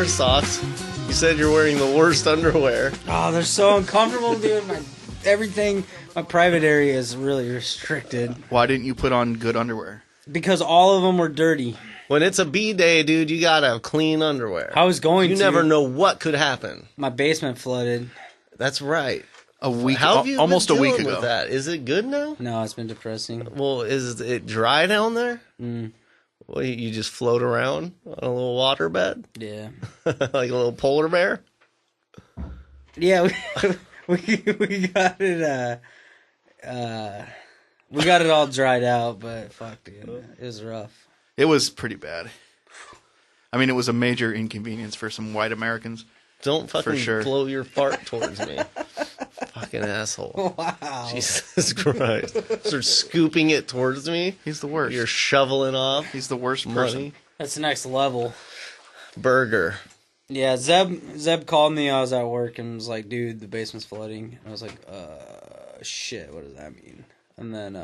wear socks. You said you're wearing the worst underwear. Oh, they're so uncomfortable, dude. My private area is really restricted. Why didn't you put on good underwear? Because all of them were dirty. When it's a B-day, dude, you gotta have clean underwear. I was going to. You never know what could happen. My basement flooded. That's right. A week, How have you almost been a week dealing ago. with that? Is it good now? No, it's been depressing. Well, is it dry down there? Mm. Well, you just float around on a little water bed? Yeah. Like a little polar bear? Yeah, we got it, we got it all dried out, but fuck, dude, it was rough. It was pretty bad. I mean, it was a major inconvenience for some white Americans. Don't fucking sure. blow your fart towards me. Fucking asshole. Wow. Jesus Christ. Start scooping it towards me. He's the worst. You're shoveling off He's the worst person. money. That's the next level. Burger. Yeah, Zeb called me. I was at work and was like, dude, the basement's flooding. And I was like, shit, what does that mean? And then,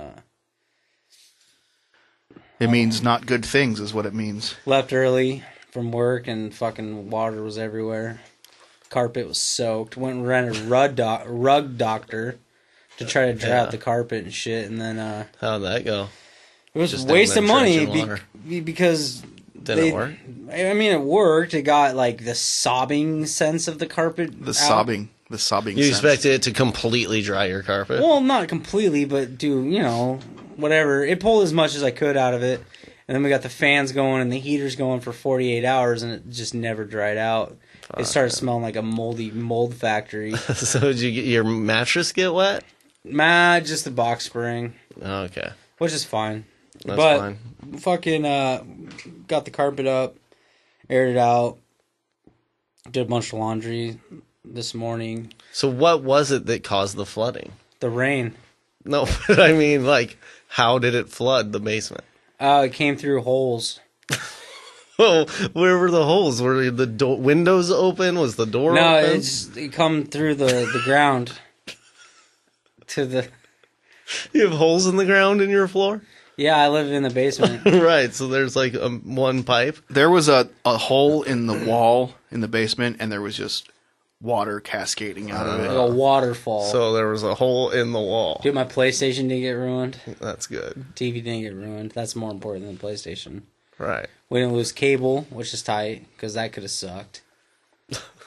It means not good things is what it means. left early from work and fucking water was everywhere. Carpet was soaked. Went and rented a rug doctor to try to dry out the carpet and shit. And then, How'd that go? it was Just a waste of down there money trenching water. because Didn't it work? I mean, it worked. It got like the sobbing sense of the carpet. The out. sobbing You sense. expected it to completely dry your carpet? Well, not completely, but whatever. It pulled as much as I could out of it. And then we got the fans going and the heaters going for 48 hours, and it just never dried out. It started smelling like a mold factory. So did you get your mattress get wet? Just the box spring, Okay. which is fine. That's but fine. fucking got the carpet up, aired it out, did a bunch of laundry this morning. So what was it that caused the flooding? The rain. No, but I mean, like, how did it flood the basement? It came through holes. Oh, where were the holes? Were the windows open? Was the door No, open? it come through the ground to the. You have holes in the ground in your floor? Yeah, I live in the basement. Right, so there's like one pipe. There was a hole in the wall in the basement, and there was just water cascading out of Like it. a waterfall. So there was a hole in the wall. Dude, my PlayStation didn't get ruined. That's good. TV didn't get ruined. That's more important than the PlayStation. Right. We didn't lose cable, which is tight, because that could have sucked.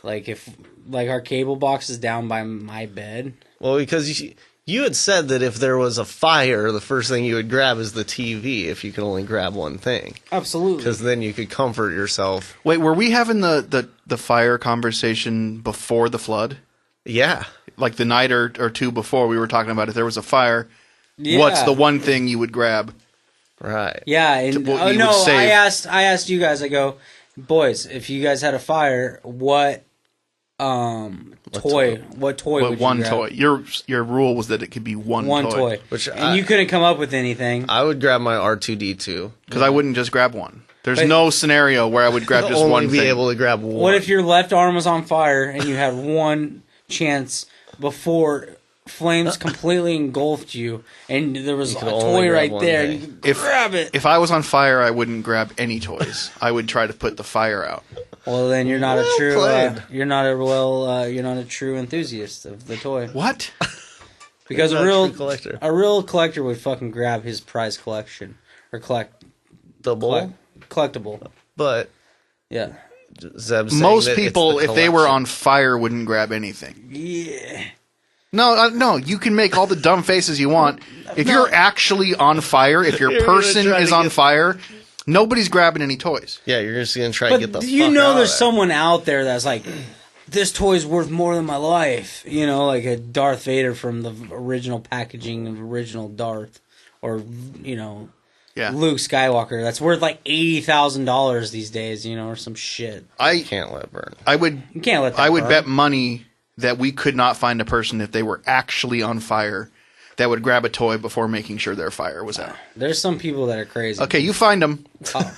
If our cable box is down by my bed. Well, because you had said that if there was a fire, the first thing you would grab is the TV if you could only grab one thing. Absolutely. Because then you could comfort yourself. Wait, were we having the fire conversation before the flood? Yeah. Like the night or two before, we were talking about if there was a fire, Yeah. what's the one thing you would grab? Right. Yeah, and what you would save. I asked you guys. I go, boys, if you guys had a fire, what toy would you one grab? toy. Your rule was that it could be one toy. And you couldn't come up with anything. I would grab my R2-D2. Because I wouldn't just grab one. There's no scenario where I would grab just only one be thing. able to grab one. What if your left arm was on fire and you had one chance before flames completely engulfed you and there was a could only toy grab right one there thing. and you could grab it? If I was on fire, I wouldn't grab any toys. I would try to put the fire out. Well, then you're not Well a true played. you're not a true enthusiast of the toy. What? Because You're a not real true collector. collector would fucking grab his prize collection or Double? collectible. But Yeah. Zeb's saying Most that it's people, the if they were collection. on fire, wouldn't grab anything. Yeah. No, you can make all the dumb faces you want. If you're actually on fire, if your You're gonna person try to is on get- fire, nobody's grabbing any toys. Yeah, you're just going to try to get the But fuck you know out there's of there. someone out there that's like, this toy's worth more than my life. You know, like a Darth Vader from the original packaging of original Darth. Or, Yeah. Luke Skywalker. That's worth like $80,000 these days, or some shit. I Can't let it burn. You can't let that I would burn. bet money that we could not find a person if they were actually on fire that would grab a toy before making sure their fire was out. There's some people that are crazy. Okay, you find them.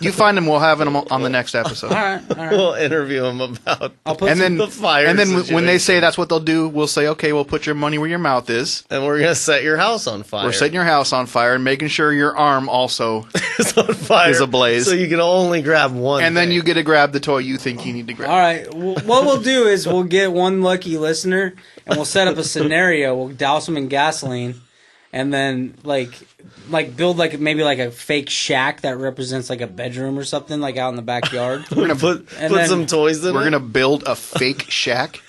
You find him. We'll have him on the next episode. All right. We'll interview him about I'll put And then, the fire and then when they situation. say that's what they'll do, we'll say, okay, we'll put your money where your mouth is. And we're gonna set your house on fire. We're setting your house on fire and making sure your arm also It's on fire. is ablaze. So you can only grab one. And then thing. you get to grab the toy you think you need to grab. All right. What we'll do is we'll get one lucky listener, and we'll set up a scenario. We'll douse them in gasoline, and then like build maybe a fake shack that represents like a bedroom or something, like out in the backyard. We're gonna put then some toys in We're it. going to build a fake shack.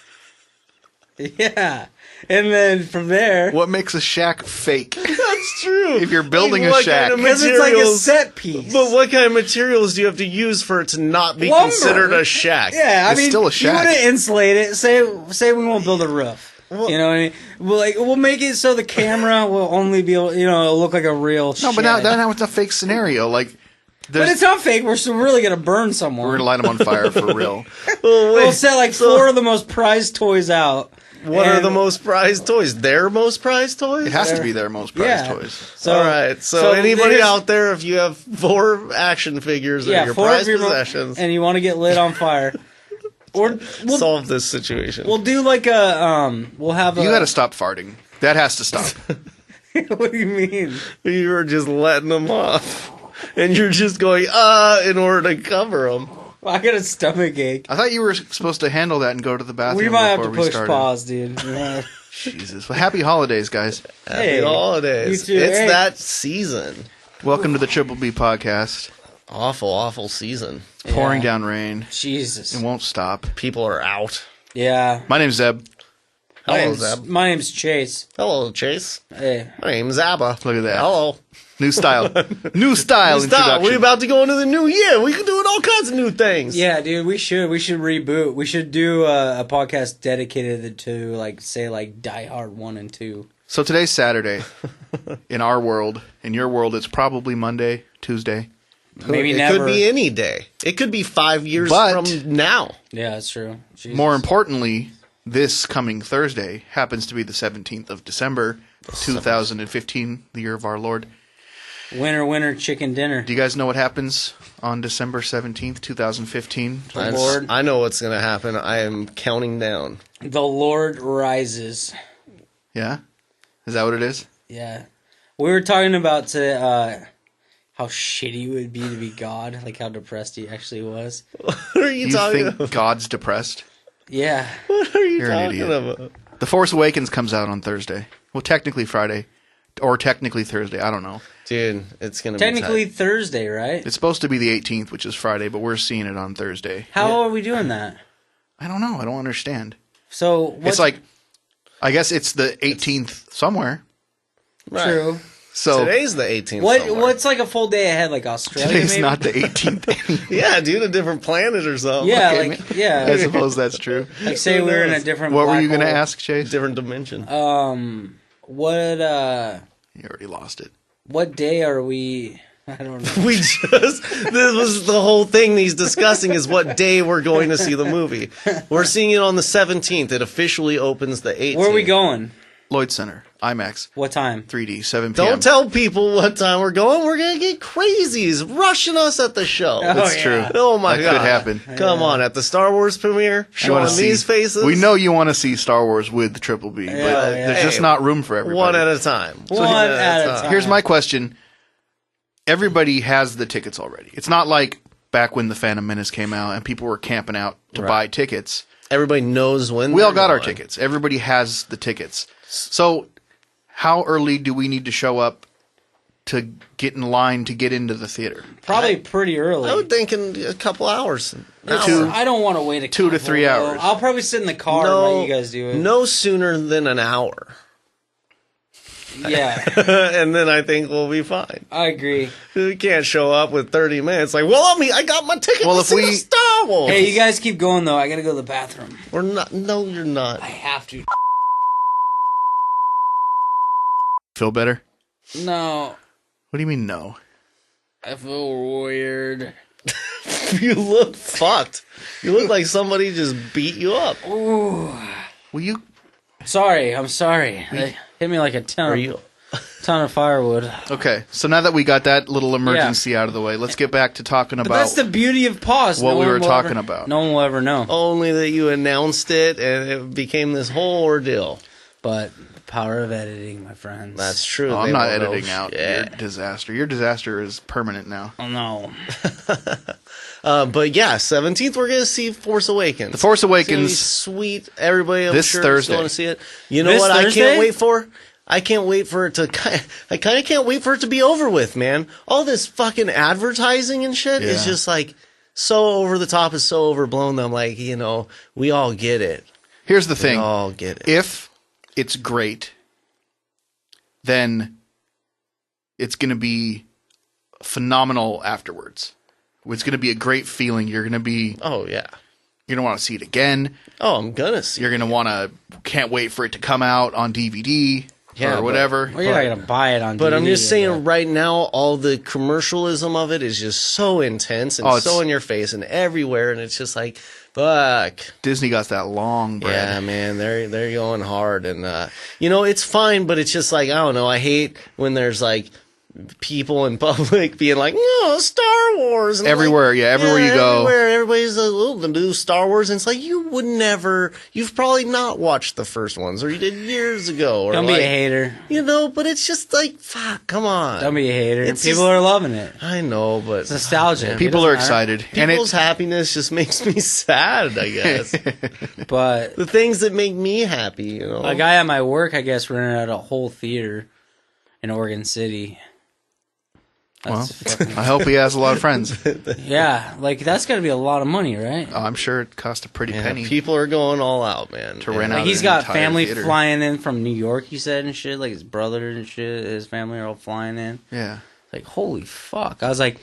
Yeah, and then from there, What makes a shack fake? That's true. If you're building Like, a what shack. kind of because it's like a materials- set piece. But what kind of materials do you have to use for it to not be Lumber. considered a shack? Yeah, I It's mean, still a you shack. want to insulate it. Say we won't build a roof. You know what I mean? We'll make it so the camera will only be able, it'll look like a real No, but shed. now it's a fake scenario. Like, But it's not fake. We're still really gonna burn someone. we're going to light them on fire for real. Well, wait, We'll set four of the most prized toys out. what are and- the most prized toys? Their most prized toys? It has to be their most prized Yeah. toys. So, All right. So anybody there's- out there, if you have 4 action figures or your four of prized your possessions, and you want to get lit on fire, or we'll solve this situation. we'll do like a we'll have a. You got to stop farting. That has to stop. What do you mean? You were just letting them off, and you're just going in order to cover them. Well, I got a stomach ache. I thought you were supposed to handle that and go to the bathroom We might have before to we push started. pause, dude. Yeah. Jesus. Well, happy holidays, guys. Happy Hey, holidays! you too. It's Hey. that season. Welcome to the Triple B podcast. Awful season. Pouring down rain. Jesus. It won't stop. People are out. Yeah. My name's Zeb. Hello, Zeb. My name's Chase. Hello, Chase. Hey. My name's Abba. Look at that. Hello. New style. New style Stop. introduction. We're about to go into the new year. We can do all kinds of new things. Yeah, dude, we should reboot. We should do a podcast dedicated to Die Hard 1 and 2. So today's Saturday. In our world. In your world, it's probably Monday, Tuesday. Maybe it never. could be any day. It could be 5 years But- from now. Yeah, that's true. Jesus. More importantly, this coming Thursday happens to be the 17th of December, 2015, the year of our Lord. Winner, chicken dinner. Do you guys know what happens on December 17th, 2015? Lord. I know what's going to happen. I am counting down. The Lord rises. Yeah? Is that what it is? Yeah. We were talking about how shitty it would be to be God, like how depressed he actually was. What are you, You talking think about? God's depressed? Yeah. What are you You're an talking idiot. about? The Force Awakens comes out on Thursday. Well, technically Friday. Or technically Thursday. I don't know. Dude, it's going to be Technically tight. Thursday, right? It's supposed to be the 18th, which is Friday, but we're seeing it on Thursday. How are we doing that? I don't know. I don't understand. So, what's It's like, I guess it's the 18th somewhere. Right. true? So Today's the 18th. somewhere. What's like a full day ahead, like Australia? today's maybe? not the 18th. Yeah, dude, a different planet or something. Yeah, Okay, like I yeah. suppose that's true. Like say Who we were in a knows? different. What were black you going to hole. ask, Chase? Different dimension. What You already lost it. what day are we? I don't know. We just, this was the whole thing he's discussing is what day we're going to see the movie. We're seeing it on the 17th. It officially opens the 18th. Where are we going? Lloyd Center, IMAX, What time? 3D, 7 p.m. Don't tell people what time we're going. We're going to get crazies rushing us at the show. That's yeah. true. Oh my That god. could happen. Come on, at the Star Wars premiere, You wanna showing these faces. We know you want to see Star Wars with the Triple B, but yeah. there's just Hey, not room for everybody. one at a time. One at a time. Here's my question. Everybody has the tickets already. It's not like back when The Phantom Menace came out and people were camping out to buy tickets. Everybody knows when We all they're got our going. tickets. Everybody has the tickets. So how early do we need to show up to get in line to get into the theater? Probably pretty early. I would think in a couple hours. Two- I don't want to wait 2 to 3 couple, hours. I'll probably sit in the car and let you guys do it. No sooner than an hour. Yeah, And then I think we'll be fine. I agree. We can't show up with 30 minutes. Like, well, I got my ticket Well, to if see we- the Star Wars. Hey, you guys keep going though. I gotta go to the bathroom. We're not. No, you're not. I have to. Feel better? No, What do you mean no? I feel weird. You look fucked. You look like somebody just beat you up. Ooh. Will you Sorry, I'm sorry. They hit me like a ton. Are you? Ton of firewood. Okay, so now that we got that little emergency out of the way, let's get back to talking But about that's the beauty of pause. what we were talking ever, about. No one will ever know. Only that you announced it and it became this whole ordeal. But the power of editing, my friends. That's true. Oh, I'm They not won't know editing out your disaster. Your disaster is permanent now. Oh, no. But yeah, 17th we're gonna see Force Awakens. The Force It's gonna be Awakens sweet. Everybody, I'm this sure, Thursday. is going to see it. You know This what? I Thursday? can't wait for. I can't wait for it to. I kind of can't wait for it to be over with, man. All this fucking advertising and shit is Yeah. just like so over the top, is so overblown. That I'm like, we all get it. Here's the We thing. all get it. If it's great, then it's going to be phenomenal afterwards. It's going to be a great feeling. You're going to be, Oh yeah. you're going to want to see it again. Oh, I'm gonna see. You're going to want to, can't wait for it to come out on DVD Yeah, or but- whatever. Well, you're not going to buy it on But DVD. I'm just saying, right now, all the commercialism of it is just so intense and Oh, it's- so in your face and everywhere, and it's just like, fuck. Disney got that long bread. Yeah, man, they're going hard, and it's fine, but it's just like, I don't know. I hate when there's like people in public being like, Star Wars. And I'm Everywhere, like, everywhere you go. Everywhere, everybody's like, oh, the new Star Wars, and it's like, you would never, you've probably not watched the first ones, or you did years ago, or Don't like, be a hater. but it's just like, fuck, come on. Don't be a hater. It's People just- are loving it. I know, but It's nostalgia. People It are doesn't matter. excited. And people's happiness just makes me sad, I guess. But The things that make me happy, a guy at my work, I guess, rented out a whole theater in Oregon City. That's fucking, I hope he has a lot of friends. yeah, like that's got to be a lot of money, right? Oh, I'm sure it cost a pretty Yeah, penny. people are going all out, man. To rent Yeah. out Like he's an got entire family theater. flying in from New York, he said, and shit. Like his brother and shit, his family are all flying in. Yeah. Like, holy fuck. I was like,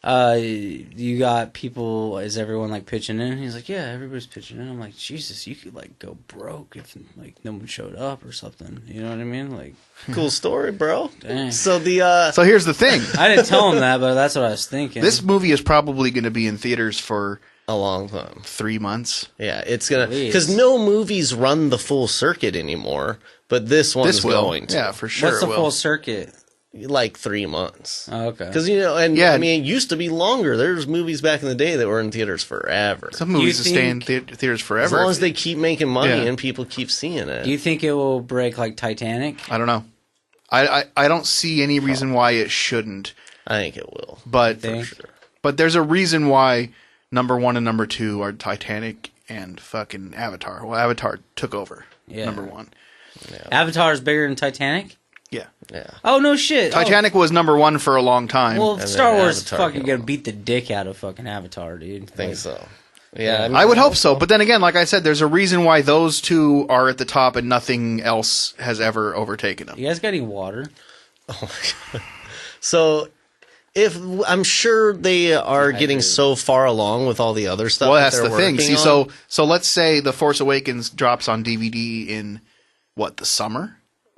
you got people, is everyone like pitching in? He's like, yeah, everybody's pitching in. I'm like, Jesus, you could like go broke if like no one showed up or something. You know what I mean? Like, Cool story, bro. dang. So the So here's the thing. I didn't tell him that, but that's what I was thinking. This movie is probably going to be in theaters for a long time. 3 months. Yeah, it's gonna Please. because no movies run the full circuit anymore, but this one's This will. going to. Yeah, for sure. What's the it will. full circuit? Like 3 months. Oh, okay. Because Yeah. I mean, it used to be longer. There's movies back in the day that were in theaters forever. Some movies You will stay in think- theaters As forever. long as they keep making money Yeah. and people keep seeing it. Do you think it will break like Titanic? I don't know. I don't see any reason why it shouldn't. I think it will. But Think? but there's a reason why number 1 and number 2 are Titanic and fucking Avatar. Well, Avatar took over. Yeah. Number 1. Avatar is bigger than Titanic? Yeah. Yeah. Oh, no shit. Titanic was number 1 for a long time. Well, then Star Wars is Avatar fucking came gonna along. beat the dick out of fucking Avatar, dude. I think Like, so. Yeah, I would hope so. But then again, like I said, there's a reason why those two are at the top and nothing else has ever overtaken them. You guys got any water? So, if I'm sure they are getting so far along with all the other stuff. Well, that that's they're the thing. working See, on. so let's say The Force Awakens drops on DVD in what, the summer,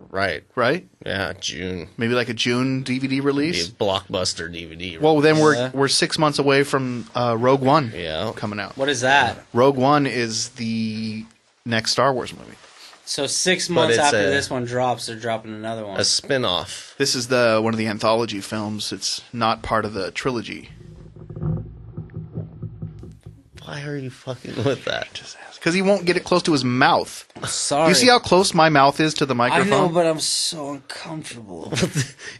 right, right? yeah, June, Maybe like a June DVD be a release. blockbuster DVD. Well, then Yeah. we're 6 months away from Rogue One yeah, coming out. What is that? Rogue One is the next Star Wars movie. So 6 months it's after a- this one drops, they're dropping another one. a spin-off. This is the one of the anthology films. It's not part of the trilogy. Why are you fucking with that? Because he won't get it close to his mouth. Sorry. You see how close my mouth is to the I microphone? know, but I'm so uncomfortable.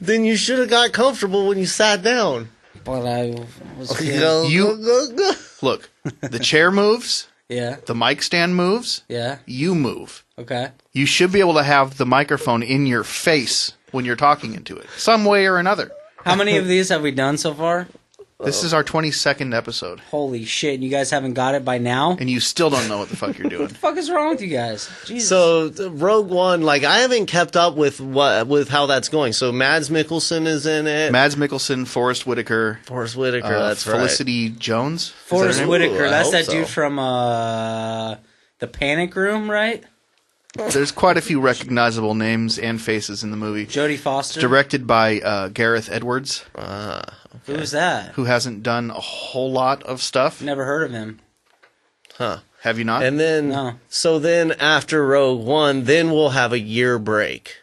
Then you should have got comfortable when you sat down. But I was You- Look, the chair moves, Yeah, the mic stand moves, yeah, you move. okay. You should be able to have the microphone in your face when you're talking into it, some way or another. How many of these have we done so far? This is our 22nd episode, Holy shit, you guys haven't got it by now? and you still don't know what the fuck you're doing. What the fuck is wrong with you guys? Jesus. So Rogue One, like I haven't kept up with how that's going. So Mads Mikkelsen is in it. Mads Mikkelsen, Forrest Whitaker, Forrest Whitaker, that's Felicity Jones. Is that her Forrest name? Whitaker, Ooh, I that's hope that so. dude from the Panic Room, right? There's quite a few recognizable names and faces in the movie. Jodie Foster. Directed by Gareth Edwards, Who's that? who hasn't done a whole lot of stuff. Never heard of him. Huh. Have you not? And then, No. so then after Rogue One, then we'll have a year break.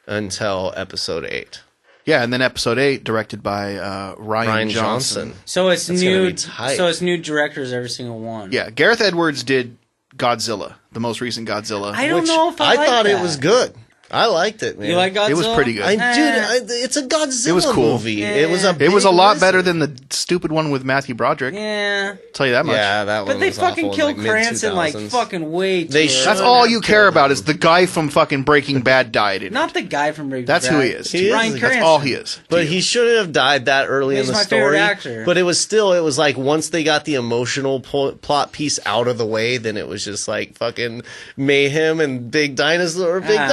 until episode 8. Yeah, and then episode 8, directed by Ryan Johnson. So it's That's new. gonna be tight. So it's new directors every single one. Yeah, Gareth Edwards did Godzilla, the most recent Godzilla. I don't Which know if I like thought that. it was good. I liked it, man. You like Godzilla? It was pretty good. It's a Godzilla It was cool. movie. Yeah. It was a It was a big lot lizard. better than the stupid one with Matthew Broderick. Yeah. Tell you that much. Yeah, that one But they was fucking awful killed in, Cranston like mid-2000s. fucking way too They early. should. That's all you care about is the guy from fucking Breaking Bad died in it. Not the guy from Breaking That's Bad. who he is. He is. Ryan That's Cranston. That's all he is. to But you. he shouldn't have died that early He's in the my favorite story. actor. But it was like once they got the emotional plot piece out of the way, then it was just like fucking mayhem and big dinosaur yeah.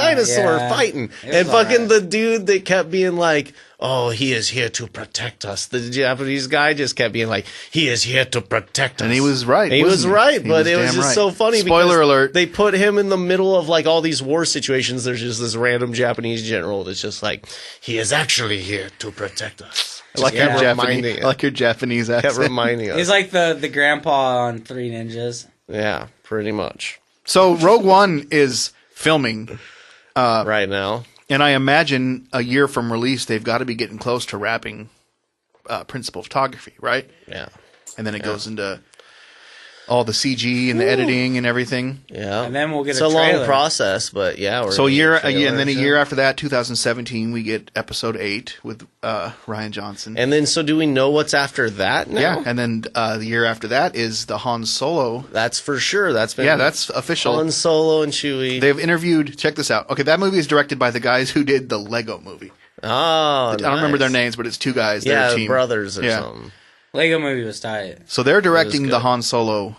fighting. It was And fucking alright. the dude that kept being like, "Oh, he is here to protect us." The Japanese guy just kept being like, "He is here to protect us." And he was right. He was wasn't right, He but it was damn just right. so funny. Spoiler because alert. They put him in the middle of like all these war situations. There's just this random Japanese general that's just like, "He is actually here to protect us." I like, Just your kept reminding Japanese, it. I like your Japanese Kept accent. reminding us. He's like the grandpa on Three Ninjas. Yeah, pretty much. So Rogue One is filming, Right now. and I imagine a year from release, they've got to be getting close to wrapping principal photography, right? Yeah. And then it goes into all the CG and the editing and everything. Yeah. And then we'll get it's a a long trailer. process, but yeah. We're So a gonna year, get trailer and then a shit. year after that, 2017, we get episode 8 with Ryan Johnson. And then, so do we know what's after that now? Yeah, and then the year after that is the Han Solo. That's for sure. That's been That's official. Han Solo and Chewie. They've interviewed. Check this out. Okay, that movie is directed by the guys who did the Lego movie. Oh, I don't remember their names, but it's two guys. They're Yeah, a team. brothers or Yeah. something. Lego movie was tight. So they're directing good. the Han Solo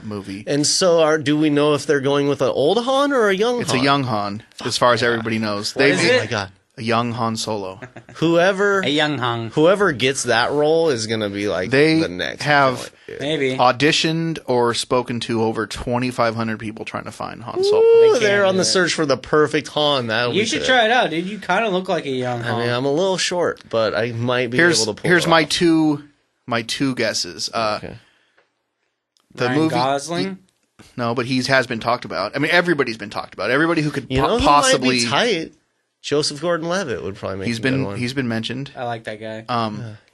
movie. And so, do we know if they're going with an old Han or a young It's Han? a young Han, as far as everybody knows. What is Oh it? my god! A young Han Solo. Whoever A young hung. whoever gets that role is gonna be like They the next. have- villain, dude. Maybe. Auditioned or spoken to over 2,500 people trying to find Han Solo. Ooh, They they're can't on do the that. search for the perfect Han. That'll You be should good. try it out, dude. You kind of look like a young I Han. mean, I'm a little short, but I might be Here's able to pull here's it my off. my two guesses. Okay. The Ryan movie Gosling. No, but has been talked about. I mean, everybody's been talked about. Everybody who could You know, possibly. who might be tight. Joseph Gordon-Levitt would probably make. He's a good been one. he's been mentioned. I like that guy.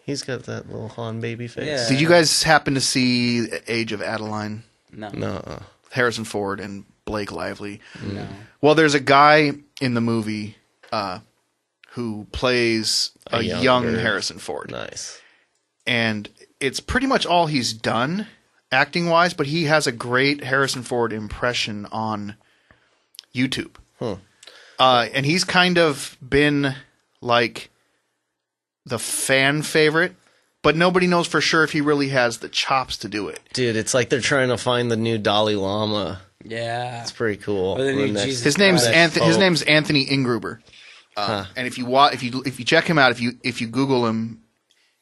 He's got that little Han baby face. Yeah. Did you guys happen to see Age of Adeline? No. No. Harrison Ford and Blake Lively. No. Well, there's a guy in the movie who plays a young younger- Harrison Ford, Nice. and it's pretty much all he's done acting wise. But he has a great Harrison Ford impression on YouTube, and he's kind of been like the fan favorite. But nobody knows for sure if he really has the chops to do it. Dude, it's like they're trying to find the new Dalai Lama. Yeah. It's pretty cool. Or the new next- Jesus His name's Christ. Anthony. His Oh. name's Anthony Ingruber. And if you check him out, if you Google him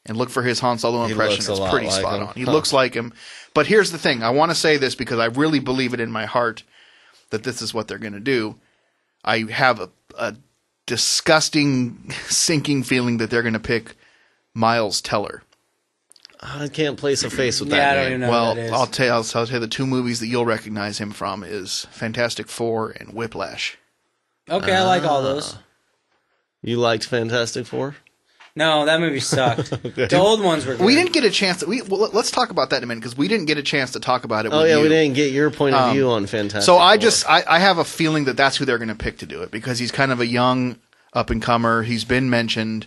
and look for his Han Solo impression, looks a it's lot pretty like spot him. on. He Huh. looks like him. But here's the thing: I want to say this because I really believe it in my heart that this is what they're going to do. I have a disgusting, sinking feeling that they're going to pick Miles Teller. I can't place a face with Yeah, that I don't name. even know Well, what that is. I'll tell you the two movies that you'll recognize him from is Fantastic Four and Whiplash. Okay, I like all those. You liked Fantastic Four? No, that movie sucked. The old ones were good. We didn't get a chance to. Let's talk about that in a minute because we didn't get a chance to talk about it. Oh with yeah, you. we didn't get your point of view on Fantastic So I Four. just I have a feeling that that's who they're going to pick to do it because he's kind of a young up and comer. He's been mentioned.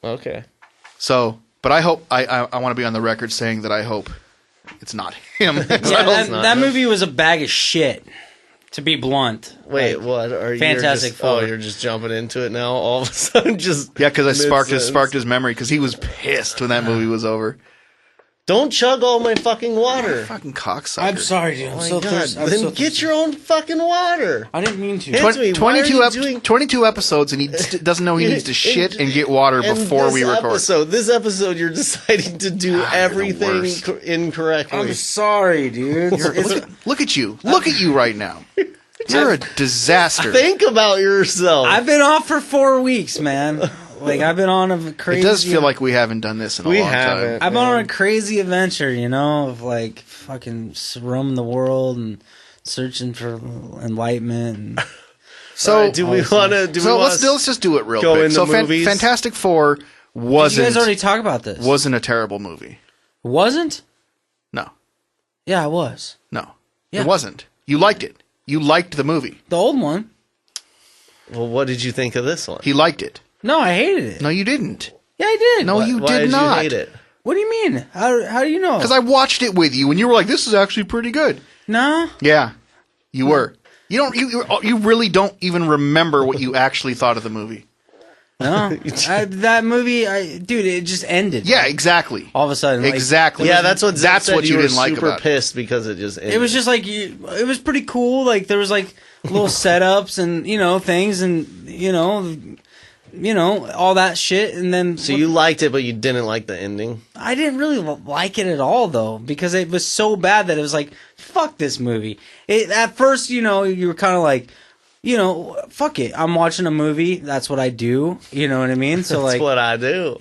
Okay. So, but I hope I want to be on the record saying that I hope it's not him. Yeah, not that him. movie was a bag of shit. To be blunt. Wait, Like, what are you? Fantastic just, Oh, Four. you're just jumping into it now. All of a sudden, just Yeah, because I mid-sentence. sparked his memory because he was pissed when that movie was over. Don't chug all my fucking water. Fucking cocksucker. I'm sorry, dude. Oh I'm my so God. thirsty. I'm Then so get thirsty. your own fucking water. I didn't mean to. Hit me. Why are you doing- 22 episodes and he doesn't know he needs to shit and get water And before this we record. This episode, you're deciding to do you're the everything worst. incorrectly. I'm sorry, dude. Look at you. Look at you right now. You're a disaster. Think about yourself. I've been off for 4 weeks, man. Like I've been on a crazy. It does feel like we haven't done this in a We long haven't. time. I've been on a crazy adventure, you know, of like fucking roaming the world and searching for enlightenment. And So All right, do we want to? So let's just do it real go quick. into So movies? Fantastic Four Did you wasn't guys already talk about this? wasn't a terrible movie. Wasn't? No, Yeah, it was. no, Yeah. it wasn't. You liked it. You liked the movie. The old one. Well, what did you think of this one? He liked it. No, I hated it. No, you didn't. Yeah, I did. No, you Why did not. you hate it? What do you mean? How do you know? Because I watched it with you, and you were like, "This is actually pretty good." No. Yeah, you were. You don't. You really don't even remember what you actually thought of the movie. No. That movie, dude, it just ended. Yeah, exactly. All of a sudden. Like, Exactly. Yeah, that's what Zach that's said. what you were didn't like super about it. pissed because it just ended. It was just like, it was pretty cool. Like, there was like little setups and, things and, all that shit. And then. So you liked it, but you didn't like the ending? I didn't really like it at all, though, because it was so bad that it was like, fuck this movie. At first, you were kind of like, fuck it. I'm watching a movie. That's what I do. You know what I mean? So That's like, what I do.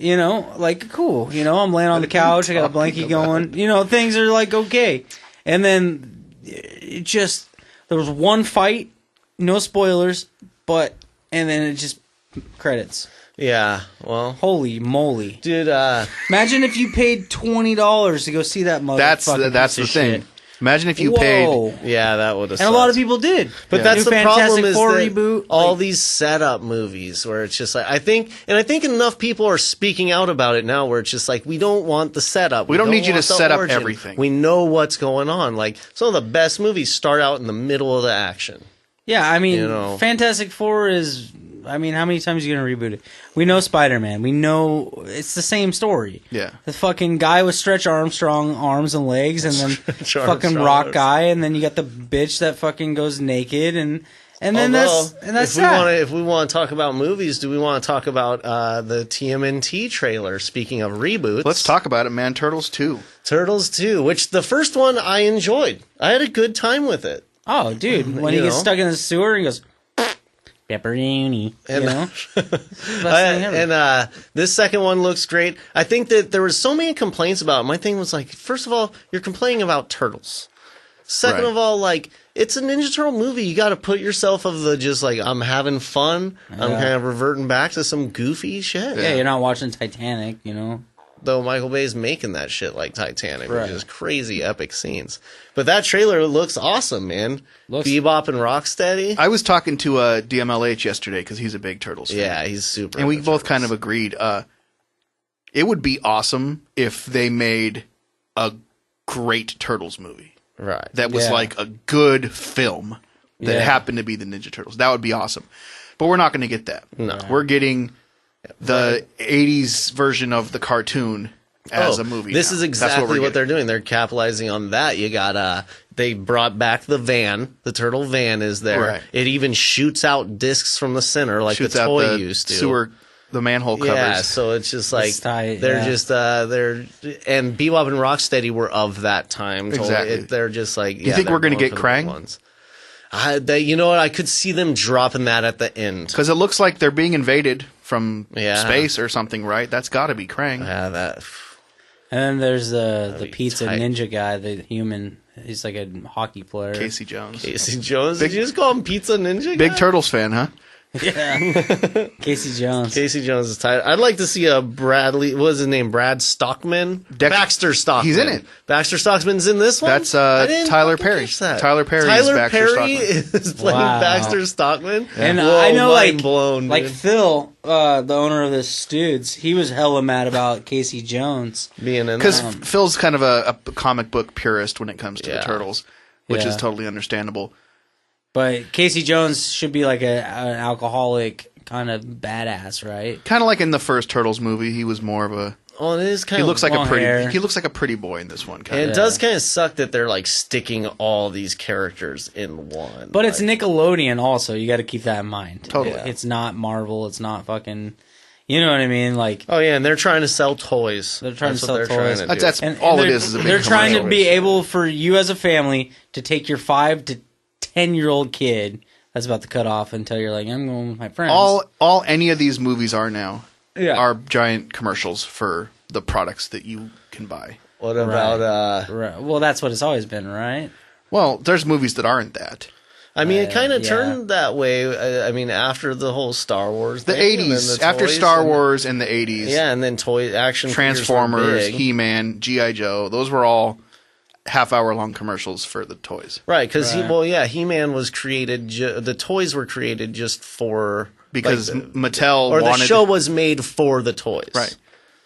like cool. I'm laying on the couch. I got a blanket going. Things are like okay. And then it just there was one fight, no spoilers, and then it just credits. Yeah, well, Holy moly, dude. imagine if you paid $20 to go see that motherfucker. That's the piece of thing. shit. Imagine if you Whoa. paid. Yeah, that would have. And a lot of people did. But that's the problem Fantastic is Four that reboot. all like, these setup movies where it's just like I think enough people are speaking out about it now where it's just like we don't want the setup. We don't need you to want the set up origin. everything. We know what's going on. Like some of the best movies start out in the middle of the action. Yeah, I mean, Fantastic Four is. I mean, how many times are you going to reboot it? We know Spider-Man. We know it's the same story. Yeah. The fucking guy with Stretch Armstrong arms and legs, and then fucking Rock guy, and then you got the bitch that fucking goes naked, and then that's that. If we want to talk about movies, do we want to talk about the TMNT trailer? Speaking of reboots, Let's talk about it, man. Turtles 2. Turtles 2, which the first one I enjoyed. I had a good time with it. Oh, dude, when he gets stuck in the sewer and he goes pepperoni, And, and this second one looks great. I think that there was so many complaints about it. My thing was like, first of all, you're complaining about turtles. Second Right. of all, like, it's a Ninja Turtle movie. You got to put yourself of the just like, I'm having fun. I'm kind of reverting back to some goofy shit. yeah, you're not watching Titanic, Though Michael Bay's making that shit like Titanic, Right. which is crazy epic scenes. But that trailer looks awesome, man. Bebop and Rocksteady. I was talking to DMLH yesterday because he's a big Turtles fan. Yeah, he's super. And we into both kind Turtles. of agreed. It would be awesome if they made a great Turtles movie Right. that was Yeah. like a good film that Yeah. happened to be the Ninja Turtles. That would be awesome. But we're not going to get that. No. We're getting the 80s version of the cartoon as a movie. This now. is That's exactly we're what they're getting. doing. They're capitalizing on that. You got they brought back the van. The turtle van is there. Right. It even shoots out discs from the center like Shoots the out toy the used to. sewer, the manhole covers. Yeah, so it's just like It's tight, they're yeah. just they're and Bebop and Rocksteady were of that time. Totally. Exactly. They're just like. you think we're going to get Krang? Ones. You know what? I could see them dropping that at the end. Because it looks like they're being invaded from Yeah. space or something, right? That's got to be Krang. Yeah, that. And then there's the be pizza tight. ninja guy, the human. He's like a hockey player. Casey Jones. Casey Jones. Did you just call him Pizza Ninja? Big guy? Turtles fan, huh? Yeah. Casey Jones. Casey Jones is tight. I'd like to see a Bradley. What was his name? Brad Stockman. Baxter Stockman. He's in it. Baxter Stockman's in this one. That's I didn't Tyler fucking Perry. catch that. Tyler Perry is Tyler Baxter Perry Stockman. is playing Wow. Baxter Stockman. And Whoa, I know, mind like, blown, like dude. Phil, the owner of the Studs, he was hella mad about Casey Jones. being in Because that. Phil's kind of a comic book purist when it comes to the Yeah. Turtles, which Yeah. is totally understandable. But Casey Jones should be like an alcoholic kind of badass, right? Kind of like in the first Turtles movie, he was more of a. Oh, it is kind He of. looks like a long pretty. hair. He looks like a pretty boy in this one. Kind And of. it does kind of suck that they're like sticking all these characters in one. But it's like, Nickelodeon also. You got to keep that in mind. Totally. It's not Marvel. It's not fucking. You know what I mean? Like Oh yeah, and they're trying to sell toys. They're trying to That's what sell they're toys. trying to do. That's and all it they're- is a big they're trying to commercial. be able for you as a family to take your 5 to 10-year-old kid that's about to cut off until you're like, I'm going with my friends. all any of these movies are now Yeah. are giant commercials for the products that you can buy. What about Right. Well, that's what it's always been, right? Well, there's movies that aren't that. I mean, it kind of yeah. turned that way. I mean, after the whole Star Wars, The thing, and then 80s, the after toys Star and- Wars in the 80s, yeah, and then action figures were Transformers, big. He-Man, G.I. Joe, those were all half-hour-long commercials for the toys. Right, because Right. He-Man was created. The toys were created just for Because like, Mattel or the wanted... show was made for the toys. Right.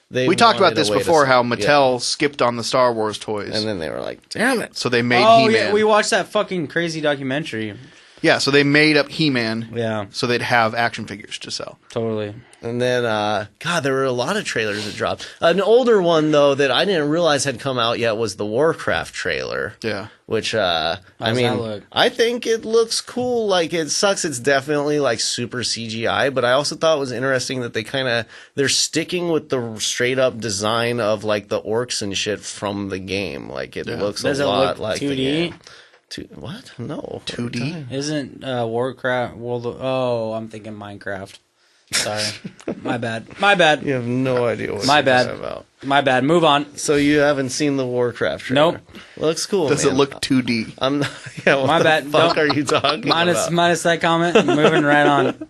They We talked about wanted a this way to before, sell- how Mattel skipped on the Star Wars toys. and then they were like, "Damn it!" So they made Oh, He-Man. yeah, we watched that fucking crazy documentary. Yeah, so they made up He-Man Yeah, so they'd have action figures to sell. totally. And then, God, there were a lot of trailers that dropped. An older one though that I didn't realize had come out yet was the Warcraft trailer. Yeah. Which, does that look? I think it looks cool. Like, it sucks. It's definitely like super CGI, but I also thought it was interesting that they're sticking with the straight up design of like the orcs and shit from the game. Like, it looks Does a it lot look like 2D? the game. What? No. 2D? Isn't Warcraft I'm thinking Minecraft. Sorry, my bad. You have no idea what My you're bad. talking about. My bad. Move on. So you haven't seen the Warcraft trailer? Nope. Looks cool. Does man. it look 2D? I'm not. Yeah, what My the bad. fuck Don't- are you talking about? Minus that comment. Moving right on.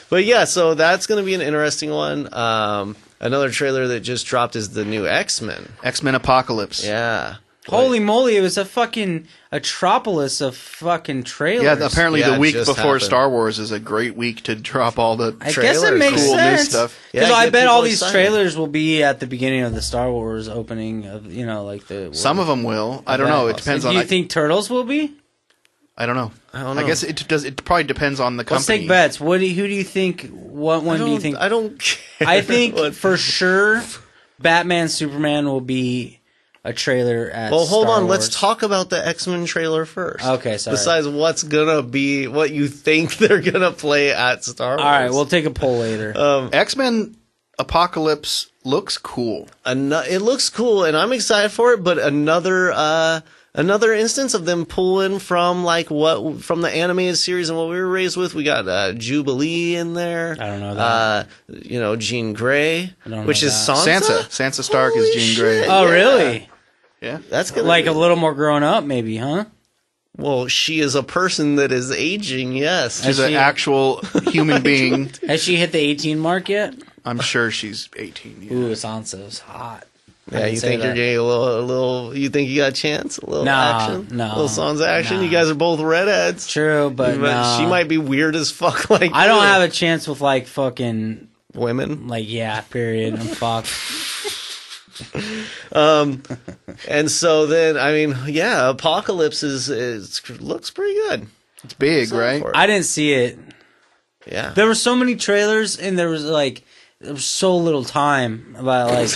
But yeah, so that's going to be an interesting one. Another trailer that just dropped is the new X-Men. X-Men Apocalypse. Yeah. Holy moly! It was a fucking atropolis of fucking trailers. Yeah, apparently Yeah, the it week just before happened. Star Wars is a great week to drop all the I trailers, guess it makes cool new sense. stuff. Because Yeah, I get bet all people these excited. trailers will be at the beginning of the Star Wars opening of like the. Some of them will. I don't know. It depends Do on. you think Turtles will be? I don't know. I don't know. I guess it does. It probably depends on the Let's company. take bets. Who do you think? What one do you think? I don't care. I think what- for sure, Batman Superman will be a trailer at. Well, hold Star on. Wars. Let's talk about the X-Men trailer first. Okay, sorry. Besides what's gonna be, what you think they're gonna play at Star Wars. All right, we'll take a poll later. X-Men Apocalypse looks cool. It looks cool, and I'm excited for it. But another instance of them pulling from from the animated series and what we were raised with. We got Jubilee in there. I don't know that. Jean Grey, I don't which know is that. Sansa. Sansa Stark Holy is Jean Grey. shit. Oh, yeah. really? Yeah. That's gonna Like be, a little more grown up, maybe, huh? Well, she is a person that is aging. Yes, She's an she- actual human being. Has she hit the 18 mark yet? I'm sure she's 18. Yeah. Ooh, Sansa's hot. I Yeah, can you say think you're that. getting a little? You think you got a chance? A little Nah, action? no, A little Sans action. nah. You guys are both redheads. True, but She might be weird as fuck. Like I don't you. have a chance with like fucking women. period. I'm fucked. And so then, I mean, yeah, Apocalypse looks pretty good. It's big, Excited right? for it. I didn't see it. Yeah. There were so many trailers, and there was so little time about like.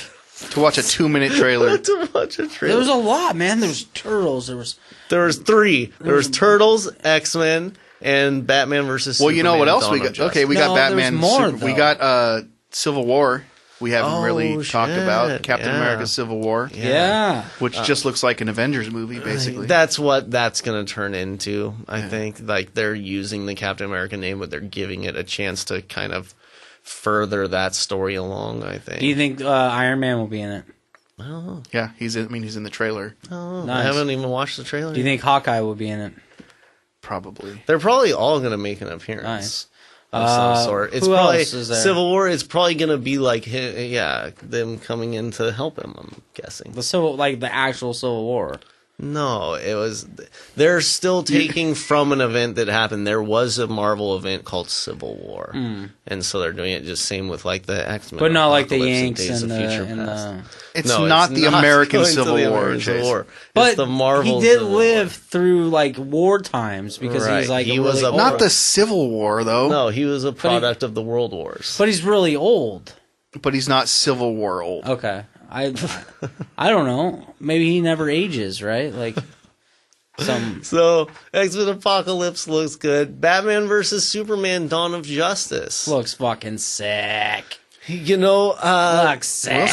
To watch a 2-minute trailer. To watch a There trailer. was a lot, man. There was turtles. There was three. There was Turtles, X-Men, and Batman versus Well, Superman. you know what else Dawn we of got? Justice. Okay, we got No, there was Batman. more, we though. got Civil War. We haven't really talked shit, about Captain yeah. America: Civil War, Yeah. which just looks like an Avengers movie, basically. That's what that's going to turn into. I think like they're using the Captain America name, but they're giving it a chance to kind of further that story along. I think. Do you think Iron Man will be in it? I don't know. Yeah, he's in the trailer, I don't know. Nice. I haven't even watched the trailer. Do you think Hawkeye will be in it? probably. They're probably all going to make an appearance. Nice. Of some sort. It's who probably else is there? Civil War. It's probably going to be like them coming in to help him. I'm guessing. The actual Civil War. No, it was. They're still taking from an event that happened. There was a Marvel event called Civil War, and so they're doing it just same with like the X-Men, But not like the Apocalypse Yanks Days and of Future the Past. It's No, not the American going to Civil the War. American Chase. Civil War. But It's the Marvel. he did Civil live War. through like war times because Right. he's like He really was a- old. Not the Civil War though. No, he was a product of the World Wars. But he's really old. But he's not Civil War old. Okay. I don't know. Maybe he never ages, right? Like some So X-Men Apocalypse looks good. Batman versus Superman: Dawn of Justice. looks fucking sick. You know, Looks sick.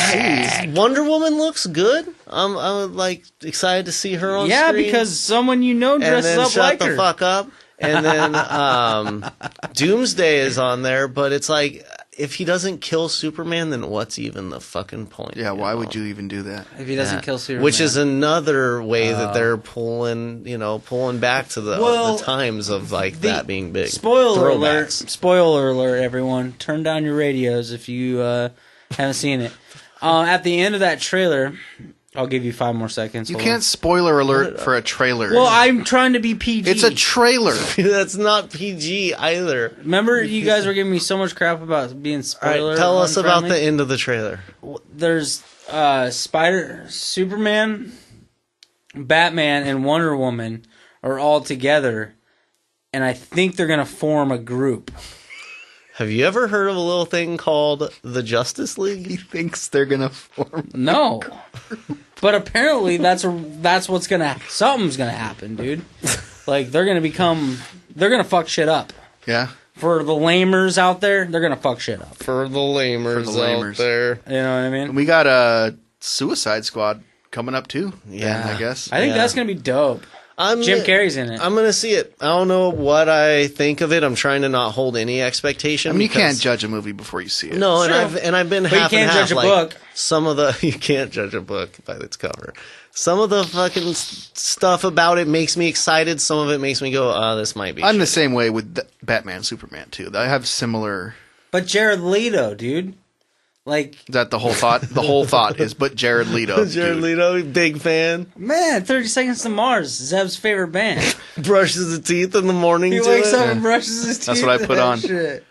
Wonder Woman looks good. I'm like excited to see her on Yeah, screen. because someone you know and dresses then up shut like the her. fuck up. And then Doomsday is on there, but it's like if he doesn't kill Superman, then what's even the fucking point? Yeah, why would you even do that? If he doesn't kill Superman. Which is another way that they're pulling back to the times of like that being big. Spoiler alert! Spoiler alert! Everyone, turn down your radios if you haven't seen it. At the end of that trailer, I'll give you 5 more seconds. You can't spoiler alert for a trailer. Well, I'm trying to be PG. It's a trailer. That's not PG either. Remember, you guys were giving me so much crap about being spoiler. All right, tell us about the end of the trailer. There's Superman, Batman, and Wonder Woman are all together, and I think they're gonna form a group. Have you ever heard of a little thing called the Justice League? He thinks they're gonna form. No, but apparently that's what's something's gonna happen, dude. Like they're gonna fuck shit up. Yeah. For the lamers out there, they're gonna fuck shit up. For the lamers out there, you know what I mean. We got a Suicide Squad coming up too. Yeah, I guess. I think that's gonna be dope. Jim Carrey's in it. I'm gonna see it. I don't know what I think of it. I'm trying to not hold any expectation. I mean, you can't judge a movie before you see it. No, and I've been but half you can't and half. Judge a like, book. Some of the you can't judge a book by its cover. Some of the fucking stuff about it makes me excited. Some of it makes me go, "Oh, this might be." I'm shit. the same way with Batman, Superman too. I have similar. But Jared Leto, dude. Like Is that the whole thought? The whole thought is, but Jared Leto. Jared Leto, big fan. Man, 30 Seconds to Mars, Zeb's favorite band. Brushes his teeth in the morning. He wakes up and brushes his teeth. That's what I put on. Shit.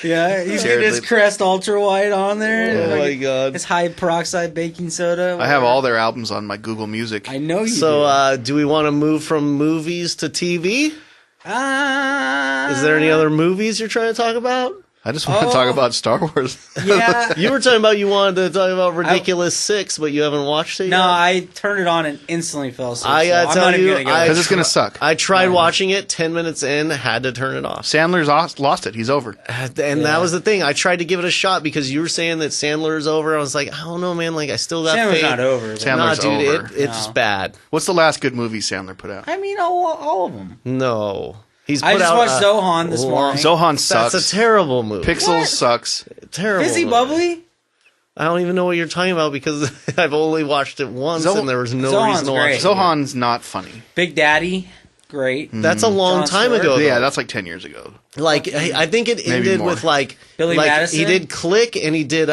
Yeah, he's Jared getting his Leto. Crest Ultra White on there. Oh my god. His high peroxide baking soda. I have all their albums on my Google Music. I know you So, do we want to move from movies to TV? Is there any other movies you're trying to talk about? I just want to talk about Star Wars. Yeah. You were talking about you wanted to talk about Ridiculous 6, but you haven't watched it yet? No, I turned it on and instantly fell asleep. I gotta tell you, Because it's going to suck. I tried watching it 10 minutes in, had to turn it off. Sandler's lost it. He's over. And that was the thing. I tried to give it a shot because you were saying that Sandler's over. I was like, I don't know, man. Like, I still got Sandler's faith. not over. Sandler's Nah, dude, over. it's bad. What's the last good movie Sandler put out? I mean, all of them. No. He's I put just out watched Zohan this morning. Zohan sucks. That's a terrible movie. Pixels sucks. Terrible. Fizzy movie. Bubbly? I don't even know what you're talking about because I've only watched it once and there was no Zohan's reason to watch great. it. Zohan's not funny. Big Daddy? Great. That's a long Jon time Stewart? ago. Yeah, though. that's like 10 years ago. Like I think it ended more. with like Billy Madison? he did Click and he did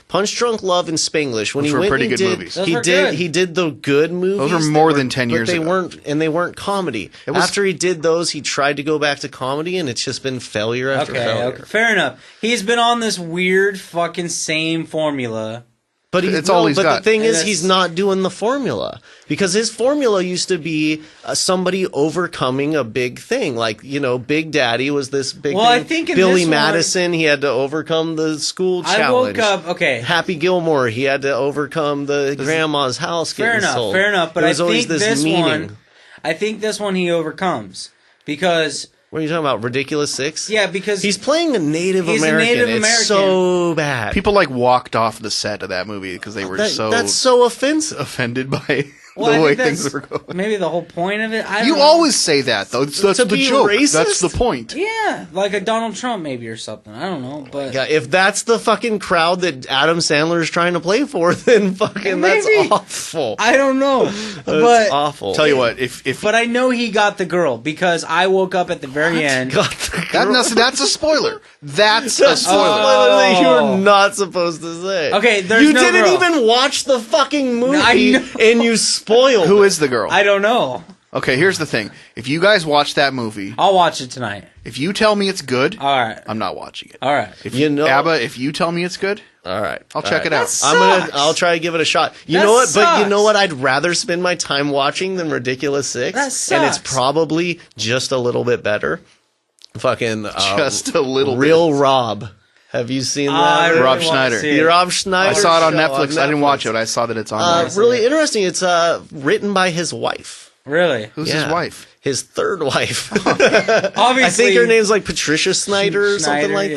Punch Drunk Love and Spanglish. When Those he were went pretty and good did movies. Those he were did good. he did the good movies. Those were more than 10 years but ago. they weren't comedy. was- After he did those, he tried to go back to comedy and it's just been failure after failure. Okay, fair enough. He's been on this weird fucking same formula. But It's all he's got. the thing And is, he's not doing the formula because his formula used to be somebody overcoming a big thing. Like Big Daddy was this big. Well, thing. I think in Billy this one- Madison, he had to overcome the school challenge. I woke up, okay. Happy Gilmore, he had to overcome the grandma's house. Fair getting sold. enough. But There I was always think this meaning. I think this one he overcomes because What are you talking about? Ridiculous 6? because He's playing a Native He's a American. Native It's American. so bad. People walked off the set of that movie because they were that's so offensive. offended by Well, I the way think things that's were going. maybe the whole point of it. I don't You know. always say that though. That's To the be joke. racist? That's the point. Yeah, like a Donald Trump maybe or something. I don't know, but Yeah, if that's the fucking crowd that Adam Sandler is trying to play for, then fucking that's Maybe. awful. I don't know. That's but awful. Tell you what, if but I know he got the girl because I woke up at the very end. God, the that, girl- that's a spoiler. That's a That's spoiler. spoiler that you Oh. were not supposed to say. Okay, there's you no didn't girl. even watch the fucking movie, I know. and you spoiled. Who it. is the girl? I don't know. Okay, here's the thing. If you guys watch that movie, I'll watch it tonight. if you tell me it's good, All right. I'm not watching it. All right. If You know- Abba, if you tell me it's good, All right, I'll check it out. Sucks. I'll try to give it a shot. You That know what? But you sucks. know what? I'd rather spend my time watching than Ridiculous 6. That And it's sucks. probably just a little bit better. Fucking Just a little Real Rob. Have you seen I that? really Rob want to Schneider. see it. Rob Schneider. I saw it on show Netflix. I didn't watch it. I saw that it's on there. Really interesting. It's written by his wife. Really? Who's Yeah. his wife? His third wife. Obviously. I think her name's like Patricia Snyder or something Schneider, like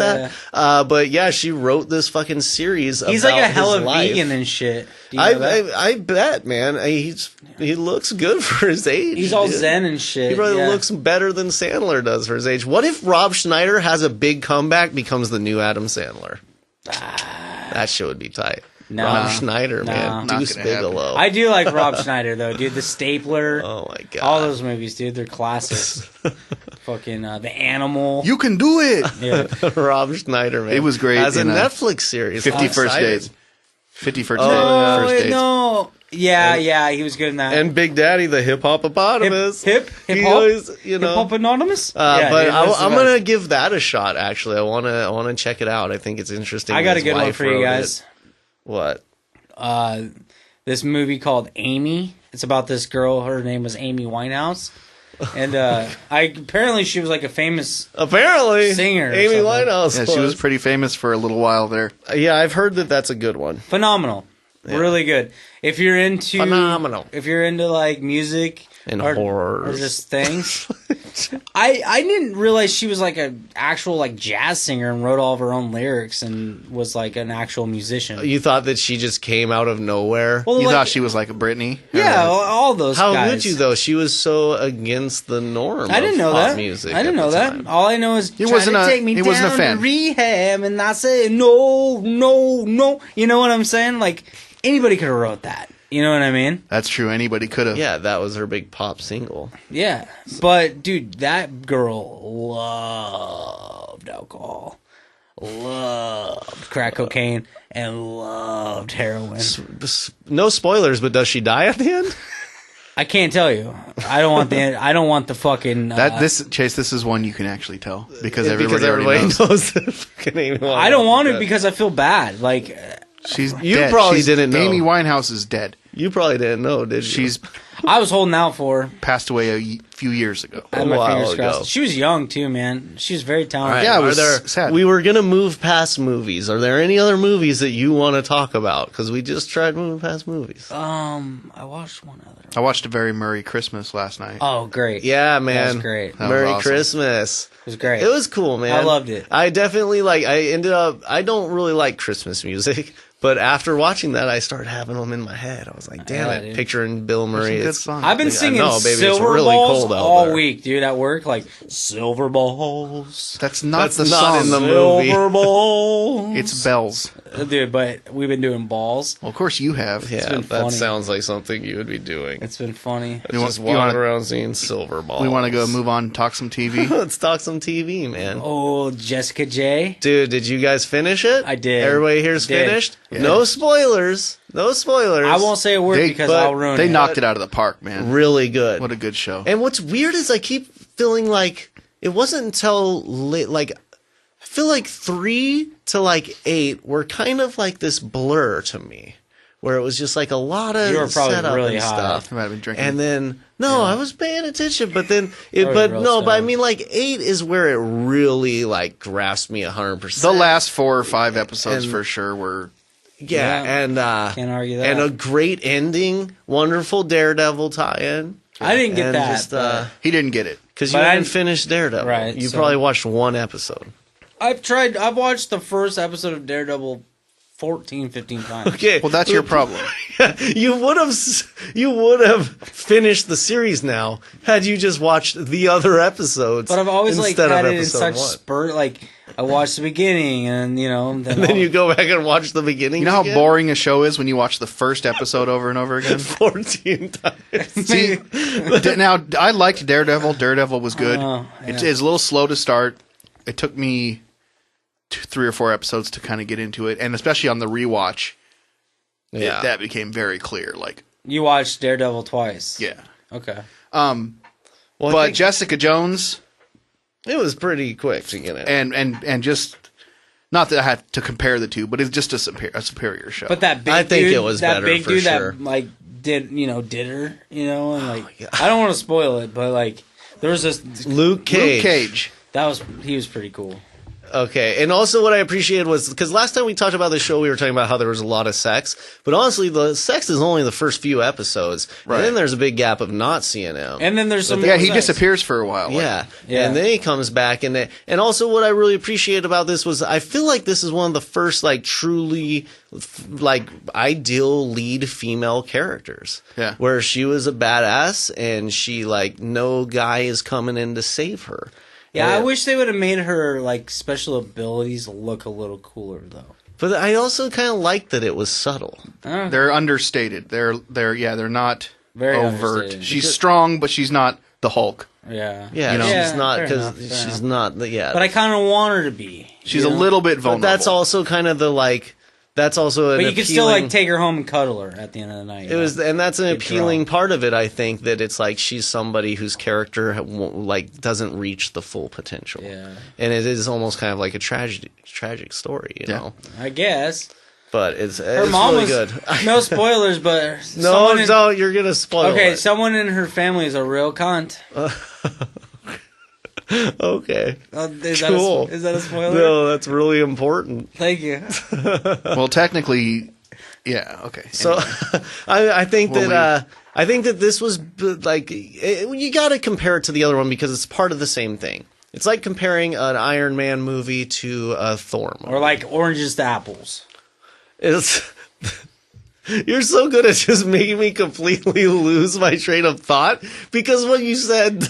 that. But yeah, she wrote this fucking series. He's about like a hella his life. vegan and shit. Do you know that? I bet, man. He looks good for his age. He's all dude. zen and shit. He probably yeah. looks better than Sandler does for his age. What if Rob Schneider has a big comeback, becomes the new Adam Sandler? That shit would be tight. No. Rob Schneider, No. man. Not Deuce gonna happen. Bigelow. I do like Rob Schneider though, dude. The Stapler. Oh my god. All those movies, dude. They're classics. Fucking The Animal. You can do it. Yeah. Rob Schneider, man. It was great As a in, Netflix series. 50 I'm First excited. Dates. 50 First Oh, Dates. wait, Dates. no. Yeah, he was good in that. And Big Daddy, the hip hopopotamus. hip He hop, always, you know. hip hop anonymous. But dude, that's the I'm best. gonna give that a shot. Actually, I wanna check it out. I think it's interesting. I got a His good one wife for you wrote guys. it. What? This movie called Amy. It's about this girl. Her name was Amy Winehouse, and apparently she was like a famous. Apparently, Singer or Amy something. Winehouse. Yeah, she was pretty famous for a little while there. Yeah, I've heard that that's a good one. Phenomenal, really good. If you're into Phenomenal. if you're into like music And or horrors. or just things, I didn't realize she was like an actual like jazz singer and wrote all of her own lyrics and was like an actual musician. You thought that she just came out of nowhere. Well, You like, thought she was like a Britney? yeah, all those. How guys. would you though? She was so against the norm. I didn't know of pop that. Music I didn't at know the that. time. All I know is He trying wasn't to a- take me he down wasn't a fan. to rehab, and I say no. You know what I'm saying? Like anybody could have wrote that. You know what I mean? That's true. Anybody could have. Yeah, that was her big pop single. Yeah. But dude, that girl loved alcohol, loved crack cocaine, and loved heroin. No spoilers, but does she die at the end? I can't tell you. I don't want the. I don't want the fucking. Chase, this is one you can actually tell because Because everybody already knows. that fucking Amy Winehouse I don't want is it dead. because I feel bad. Like She's You dead. probably didn't know. Amy Winehouse is dead. You probably didn't know, did you? She's I was holding out for her. passed away a few years ago. I had A my while fingers ago. crossed. She was young too, man. She was very talented. All right, Yeah, it are was there, sad. We were gonna move past movies. Are there any other movies that you want to talk about? Because we just tried moving past movies. I watched one other. I watched A Very Merry Christmas last night. Oh, great. Yeah, man. That was great. That was Merry awesome. Christmas. It was great. It was cool, man. I loved it. I definitely I don't really like Christmas music, but after watching that, I started having them in my head. I was like, damn Yeah, it, dude. picturing Bill Murray. Some good It's, songs. I've been I singing know, baby, it's Silver really Balls cold out all there. week, dude, at work. Like, Silver Balls. That's not That's the not song. in the movie. Silver Balls. It's bells. Dude, but we've been doing balls. Well, of course you have. Yeah, been that funny. sounds like something you would be doing. It's been funny. You Just want- you walking wanna- around seeing silver balls. We want to go move on and talk some TV. Let's talk some TV, man. Oh, Jessica J. Dude, did you guys finish it? I did. Everybody here's Did. finished? Yeah. No spoilers. No spoilers. I won't say a word They- because but I'll ruin They it. knocked it out of the park, man. Really good. What a good show. And what's weird is I keep feeling like it wasn't until late, like I feel like 3 to like 8 were kind of like this blur to me, where it was just like a lot of You were probably setup really and high. stuff. I might have been drinking. And then I was paying attention, but then it, Probably but real no, but I sad. mean like 8 is where it really like grasped me 100%. The last 4 or 5 episodes And- for sure were. yeah, Yeah. and Can't argue that. and a great ending, wonderful Daredevil tie-in. I didn't get And that. just, but He didn't get it. because you But I- haven't finished Daredevil. Right, You so- probably watched one episode. I've watched the first episode of Daredevil 14, 15 times. Okay. Well, that's your problem. You would have finished the series now had you just watched the other episodes. But I've always like instead had of it in episode such 1. spur. Like I watched the beginning, and then Then you go back and watch the beginning. You know how boring a show is when you watch the first episode over and over again? 14 times. See, now I liked Daredevil. Daredevil was good. Oh, It's yeah. a little slow to start. It took me 3 or 4 episodes to kind of get into it, and especially on the rewatch, Yeah. that became very clear. Like, You watched Daredevil twice. yeah. Okay. Well, I But think Jessica Jones it was pretty quick to get in. and just not that I had to compare the two, but it's just a superior show. But that big I think dude, it was that better big for dude sure. that like did her, and like yeah. I don't want to spoil it, but like there was this Luke Cage. Luke Cage. he was pretty cool. Okay, and also what I appreciated was, because last time we talked about the show, we were talking about how there was a lot of sex, but honestly, the sex is only the first few episodes, Right. and then there's a big gap of not seeing him. And then there's some Yeah, more he sex. disappears for a while. Yeah. Yeah. And then he comes back, and also what I really appreciate about this was I feel like this is one of the first like truly like ideal lead female characters. Yeah. Where she was a badass and she like no guy is coming in to save her. Yeah, I And- wish they would have made her like special abilities look a little cooler though. But I also kind of liked that it was subtle. They're understated. They're not Very overt. understated. She's strong, but she's not the Hulk. Yeah. Yeah, You know? she's not fair because enough, fair she's enough. not. Yeah, But I kind of want her to be. She's you a know? little bit but vulnerable. that's also kind of the like. That's also an But you can still appealing- like take her home and cuddle her at the end of the night. It was, and that's an Good appealing draw. part of it. I think that it's like she's somebody whose character like doesn't reach the full potential. Yeah. And it is almost kind of like a tragic story, you know. I guess. But it's Her it's mom really was good. no spoilers, but No, someone in- no, you're gonna spoil Okay, it. someone in her family is a real cunt. Okay, Is cool. that a spoiler? No, that's really important. Thank you. Well, technically, yeah. Okay. So, I think We'll that I think that this was like you got to compare it to the other one because it's part of the same thing. It's like comparing an Iron Man movie to a Thor movie. Or like oranges to apples. It's you're so good at just making me completely lose my train of thought because what you said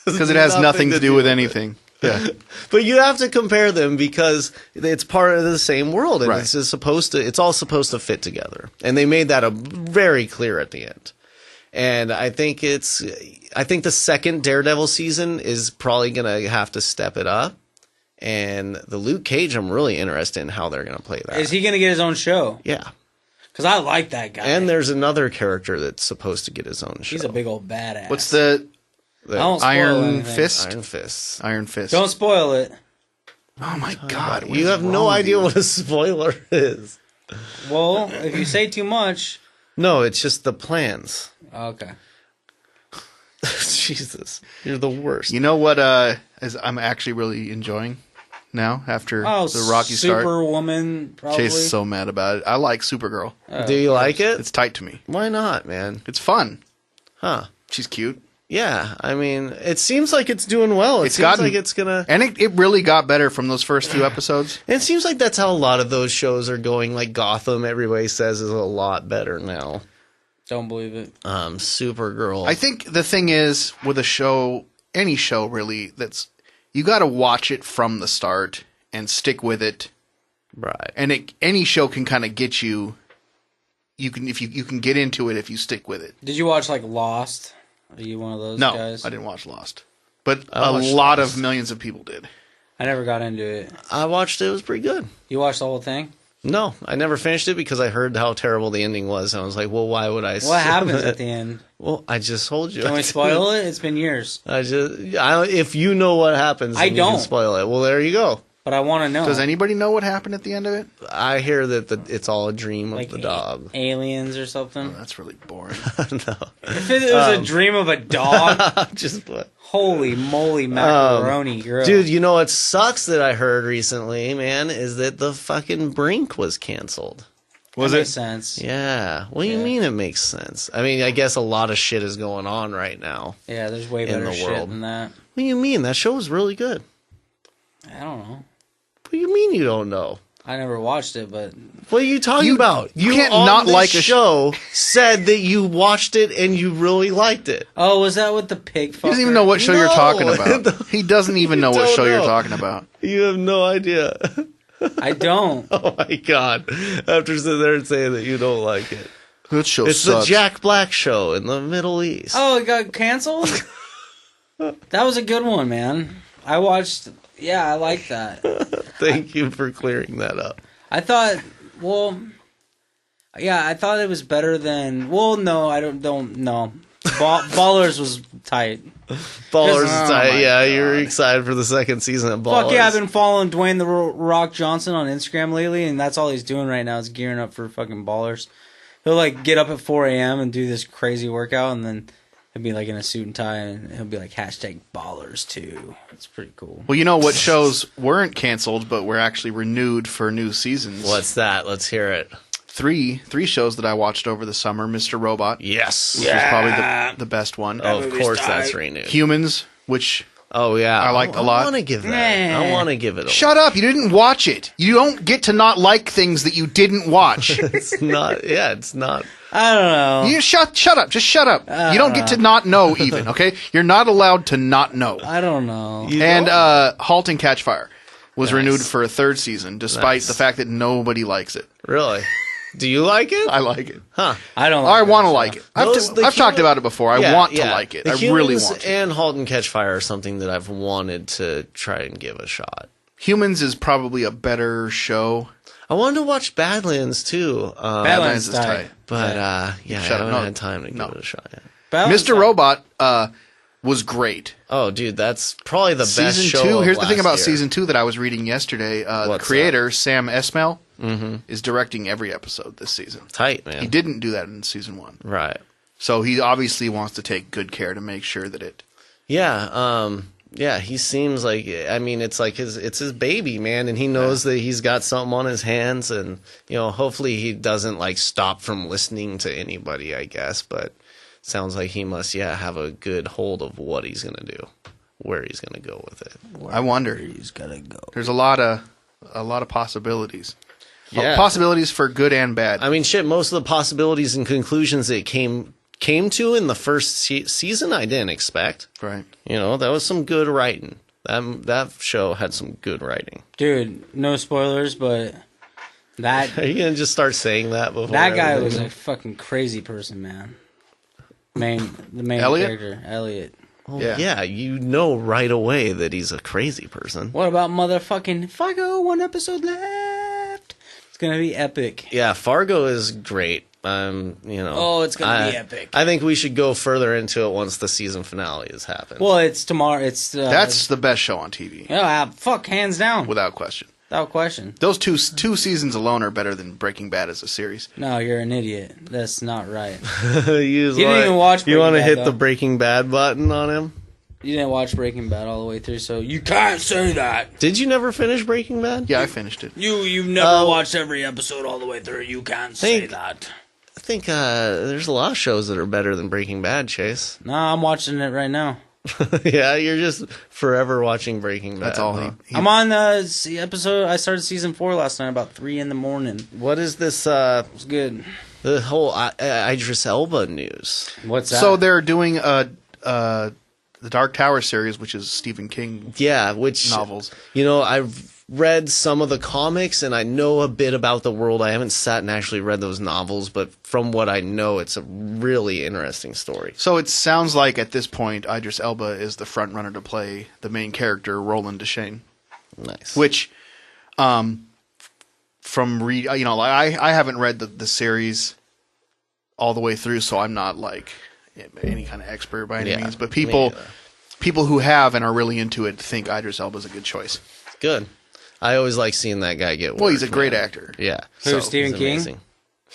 because it has nothing to do with anything. Yeah. But you have to compare them because it's part of the same world and Right. it's just it's all supposed to fit together. And they made that very clear at the end. And I think the second Daredevil season is probably going to have to step it up. And the Luke Cage, I'm really interested in how they're going to play that. Is he going to get his own show? Yeah. Because I like that guy. And there's another character that's supposed to get his own show. He's a big old badass. What's the The I don't spoil Iron anything. Fist? Iron Fist. Iron Fist. Don't spoil it. Oh my God! what You is have no wrong with idea you? what a spoiler is. Well, if you say too much. No, it's just the plans. Okay. Jesus, you're the worst. You know what? I'm actually really enjoying now after Oh, the rocky start. Superwoman, probably. Chase is so mad about it. I like Supergirl. Do you like it? It's tight to me. Why not, man? It's fun. Huh? She's cute. Yeah, I mean, it seems like it's doing well. It It's seems gotten- like it's gonna. And it really got better from those first few episodes. It seems like that's how a lot of those shows are going. Like Gotham, everybody says is a lot better now. Don't believe it. Supergirl. I think the thing is with a show, any show really, that's you got to watch it from the start and stick with it. right. And any show can kind of get you. You can you can get into it if you stick with it. Did you watch like Lost? Are you one of those No, guys? I didn't watch Lost, but I a watched lot Lost. of millions of people did. I never got into it. I watched it. It was pretty good. You watched the whole thing? No, I never finished it because I heard how terrible the ending was, and I was like, "Well, why would I?" What happens at the end? Well, I just told you. Can we spoil it? It's been years. If you know what happens, I then you can don't. spoil it. Well, there you go. But I want to know. Does anybody know what happened at the end of it? I hear that it's all a dream of like the dog. aliens or something? That's really boring. No, If it was a dream of a dog, just what? holy moly macaroni, girl. Dude, you know what sucks that I heard recently, man, is that the fucking Brink was canceled. Was that it? makes sense? Yeah. What do you Yeah. mean it makes sense? I mean, I guess a lot of shit is going on right now. Yeah, there's way In better the shit world. than that. What do you mean? That show was really good. I don't know. What do you mean you don't know? I never watched it, but What are you talking You- about? you can't on not this like a show said that you watched it and you really liked it. oh, was that with the pig? He doesn't even know what show you're No. talking about. He doesn't even know what don't show you're know. talking about. You have no idea. I don't. Oh my god! After sitting there and saying that you don't like it, That show it's sucks. the Jack Black show in the Middle East. Oh, it got canceled. That was a good one, man. I watched. Yeah, I like that. Thank you for clearing that up. I thought. Well, yeah, I thought it was better than. Well, no, I don't know. Ballers was tight. Ballers is Oh tight. my Yeah, God. you're excited for the second season of Ballers. Fuck yeah, I've been following Dwayne the Rock Johnson on Instagram lately, and that's all he's doing right now is gearing up for fucking Ballers. He'll like get up at 4 a.m. and do this crazy workout, and then He'll be like in a suit and tie, and he'll be like #ballers too. It's pretty cool. Well, you know what shows weren't canceled, but were actually renewed for new seasons? What's that? Let's hear it. Three shows that I watched over the summer. Mr. Robot, Yes. which was probably the best one. Oh, of course that's renewed. Humans, which... Oh, yeah. I liked a lot. I want to give that. I want to give it a Shut up! You didn't watch it. You don't get to not like things that you didn't watch. It's not. Yeah, it's not. I don't know. You shut up. Just shut up. You don't get to not know even, okay? You're not allowed to not know. I don't know. And Halt and Catch Fire was renewed for a third season, despite the fact that nobody likes it. Really? Do you like it? I like it. Huh. I don't. I Like want to like it. I've talked about it before. I want to yeah. like it. The I really Humans want to. and Halt and Catch Fire are something that I've wanted to try and give a shot. Humans is probably a better show. I wanted to watch Badlands too. Badlands is tight. But yeah, I Shut up. haven't No. had time to give No. it a shot yet. Mr. Robot was great. Oh, dude, that's probably the best Season show 2. of Here's the thing last about year. season 2 that I was reading yesterday. The What's creator, Sam Esmail, is directing every episode this season. Tight, man. He didn't do that in season 1. Right. So he obviously wants to take good care to make sure that it... Yeah, yeah, he seems like, I mean, it's like it's his baby, man, and he knows that he's got something on his hands, and, you know, hopefully he doesn't, like, stop from listening to anybody, I guess, but sounds like he must, have a good hold of what he's going to do, where he's going to go with it. I wonder. He's gotta go. There's a lot of possibilities. Yeah. Possibilities for good and bad. I mean, shit, most of the possibilities and conclusions that it came to in the first season, I didn't expect. Right. You know, that was some good writing. That show had some good writing. Dude, no spoilers, but that Are you going to just start saying that before? that guy was everything? a fucking crazy person, man. The main Elliot? character, Elliot. Well, Yeah. yeah, you know right away that he's a crazy person. What about motherfucking Fargo? 1 episode left. It's gonna be epic. Yeah, Fargo is great. You know. Oh, it's gonna be epic. I think we should go further into it once the season finale has happened. Well, it's tomorrow. It's That's the best show on TV, fuck, hands down, without question. without question. Those two seasons alone are better than Breaking Bad as a series. No, you're an idiot. That's not right. you didn't even watch You want to Breaking hit Bad, the though. Breaking Bad button on him? You didn't watch Breaking Bad all the way through, so you can't say that. Did you never finish Breaking Bad? Yeah, I finished it. You've never watched every episode all the way through. You can't say Think- that. I think there's a lot of shows that are better than Breaking Bad, Chase. Nah, I'm watching it right now. Yeah, you're just forever watching Breaking Bad. That's all huh? he I'm on the episode. I started season 4 last night about 3 in the morning. What is this? It was good. The whole Idris Elba news. What's that? So they're doing the Dark Tower series, which is Stephen King Yeah, which novels. You know, I've read some of the comics and I know a bit about the world. I haven't sat and actually read those novels, but from what I know, it's a really interesting story. So it sounds like at this point, Idris Elba is the front runner to play the main character, Roland Deschain. Nice. Which, from I haven't read the series all the way through, so I'm not like any kind of expert by any Yeah, means. But me people neither. who have and are really into it think Idris Elba is a good choice. Good. I always like seeing that guy get work. Well, he's a great man. actor. Yeah. Who, Stephen he's King? amazing.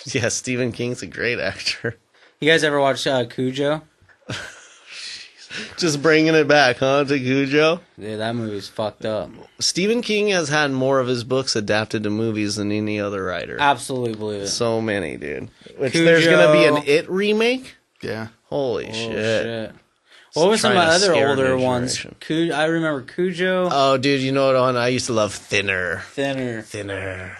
Yeah, Stephen King's a great actor. You guys ever watch Cujo? Just bringing it back, huh, to Cujo? Yeah, that movie's fucked up. Stephen King has had more of his books adapted to movies than any other writer. Absolutely believe it. So many, dude. Which Cujo. there's going to be an It remake? Yeah. Holy Oh, shit. What were some of Trying the to other scare older new ones? generation. I remember Cujo. Oh, dude, you know what one? I used to love Thinner. Thinner.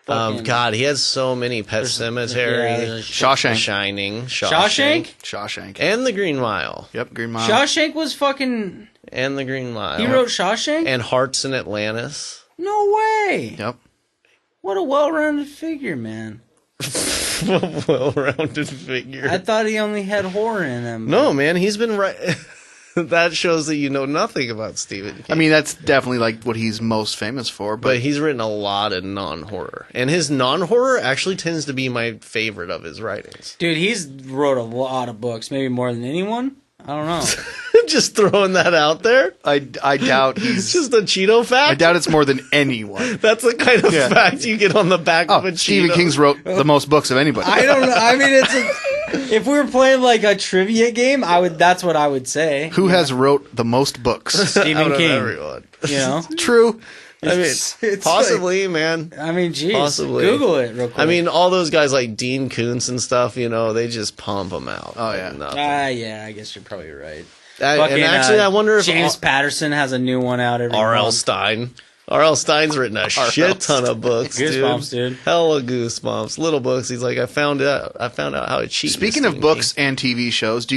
Fucking, God, he has so many. Pet Cemetery, there's Shawshank. Shining, Shawshank? and The Green Mile, Yep. Green Mile. Shawshank was fucking... and The Green Mile. He wrote Shawshank? and Hearts in Atlantis. No way. Yep. What a well-rounded figure, man. Well-rounded figure. I thought he only had horror in him. No, man, he's been right. That shows that you know nothing about Stephen King. I mean, that's definitely like what he's most famous for. But he's written a lot of non-horror. And his non-horror actually tends to be my favorite of his writings. Dude, he's wrote a lot of books, maybe more than anyone. I don't know. Just throwing that out there. I doubt It's he's. just a Cheeto fact. I doubt it's more than anyone. That's the kind of Yeah. fact you get on the back of a Stephen Cheeto. King's wrote the most books of anybody. I don't know. I mean, it's a... If we were playing like a trivia game, that's what I would say. Who has wrote the most books? Stephen Out of King. everyone. You know? True. I mean, It's possibly, man. I mean, geez. Possibly. Google it real quick. I mean, all those guys like Dean Koontz and stuff, you know, they just pump them out. Oh, like yeah. nothing. yeah, I guess you're probably right. And actually, I wonder if James Patterson has a new one out every R.L. month. Stein. R.L. Stein's written a shit ton of books, Goosebumps, dude. Hella goosebumps. Little books. He's like, I found out how to cheat. Speaking of books and TV shows,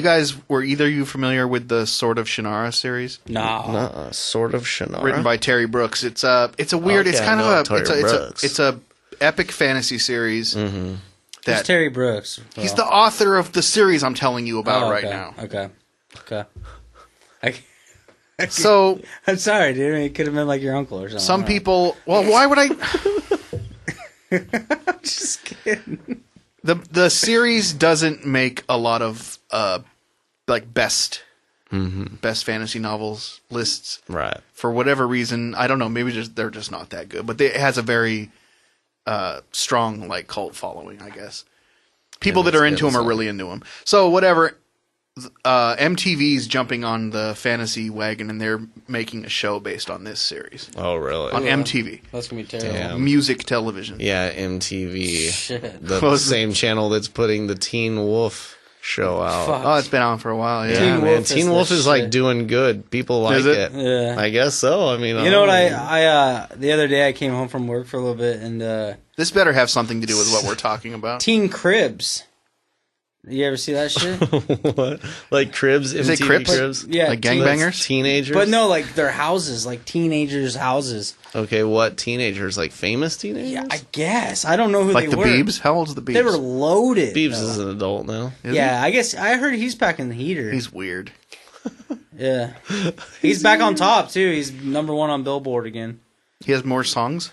were either of you familiar with the Sword of Shannara series? No. Sort of Shannara. Written by Terry Brooks. It's a weird. Okay, it's kind I know Terry it's a epic fantasy series. Mm-hmm. Who's Terry Brooks? He's the author of the series I'm telling you about Oh, right okay. now. Okay. So I'm sorry, dude. It could have been like your uncle or something. some people. Well, why would I? Just kidding. The series doesn't make a lot of like best fantasy novels lists. Right. For whatever reason, I don't know. Maybe they're just not that good. But it has a very strong like cult following, I guess. People that are into him are really into him. So whatever. MTV's jumping on the fantasy wagon, and they're making a show based on this series Oh, really? on MTV, That's gonna be terrible. Damn. music television. Yeah, MTV. Shit. The same channel that's putting the Teen Wolf show out. Fuck. Oh, it's been on for a while. Yeah. Yeah, Teen man. Wolf is Teen the Wolf is like shit. doing good. People like Is it? Yeah. I guess so. I mean, You know what? I the other day I came home from work for a little bit, and This better have something to do with what we're talking about. Teen Cribs. You ever see that shit? what? Like Cribs? Is it MTV Crips? Cribs? Yeah, Like teen- gangbangers? Teenagers? But no, like their houses, like teenagers' houses. Okay, what teenagers? Like famous teenagers? Yeah, I guess. I don't know who Like they the were. Beebs? How old's the Beebs? They were loaded. Beebs though. is an adult now. Is Yeah, I guess I heard he's back in the heater. He's weird. Yeah, he's back on top too. He's number one on Billboard again. He has more songs.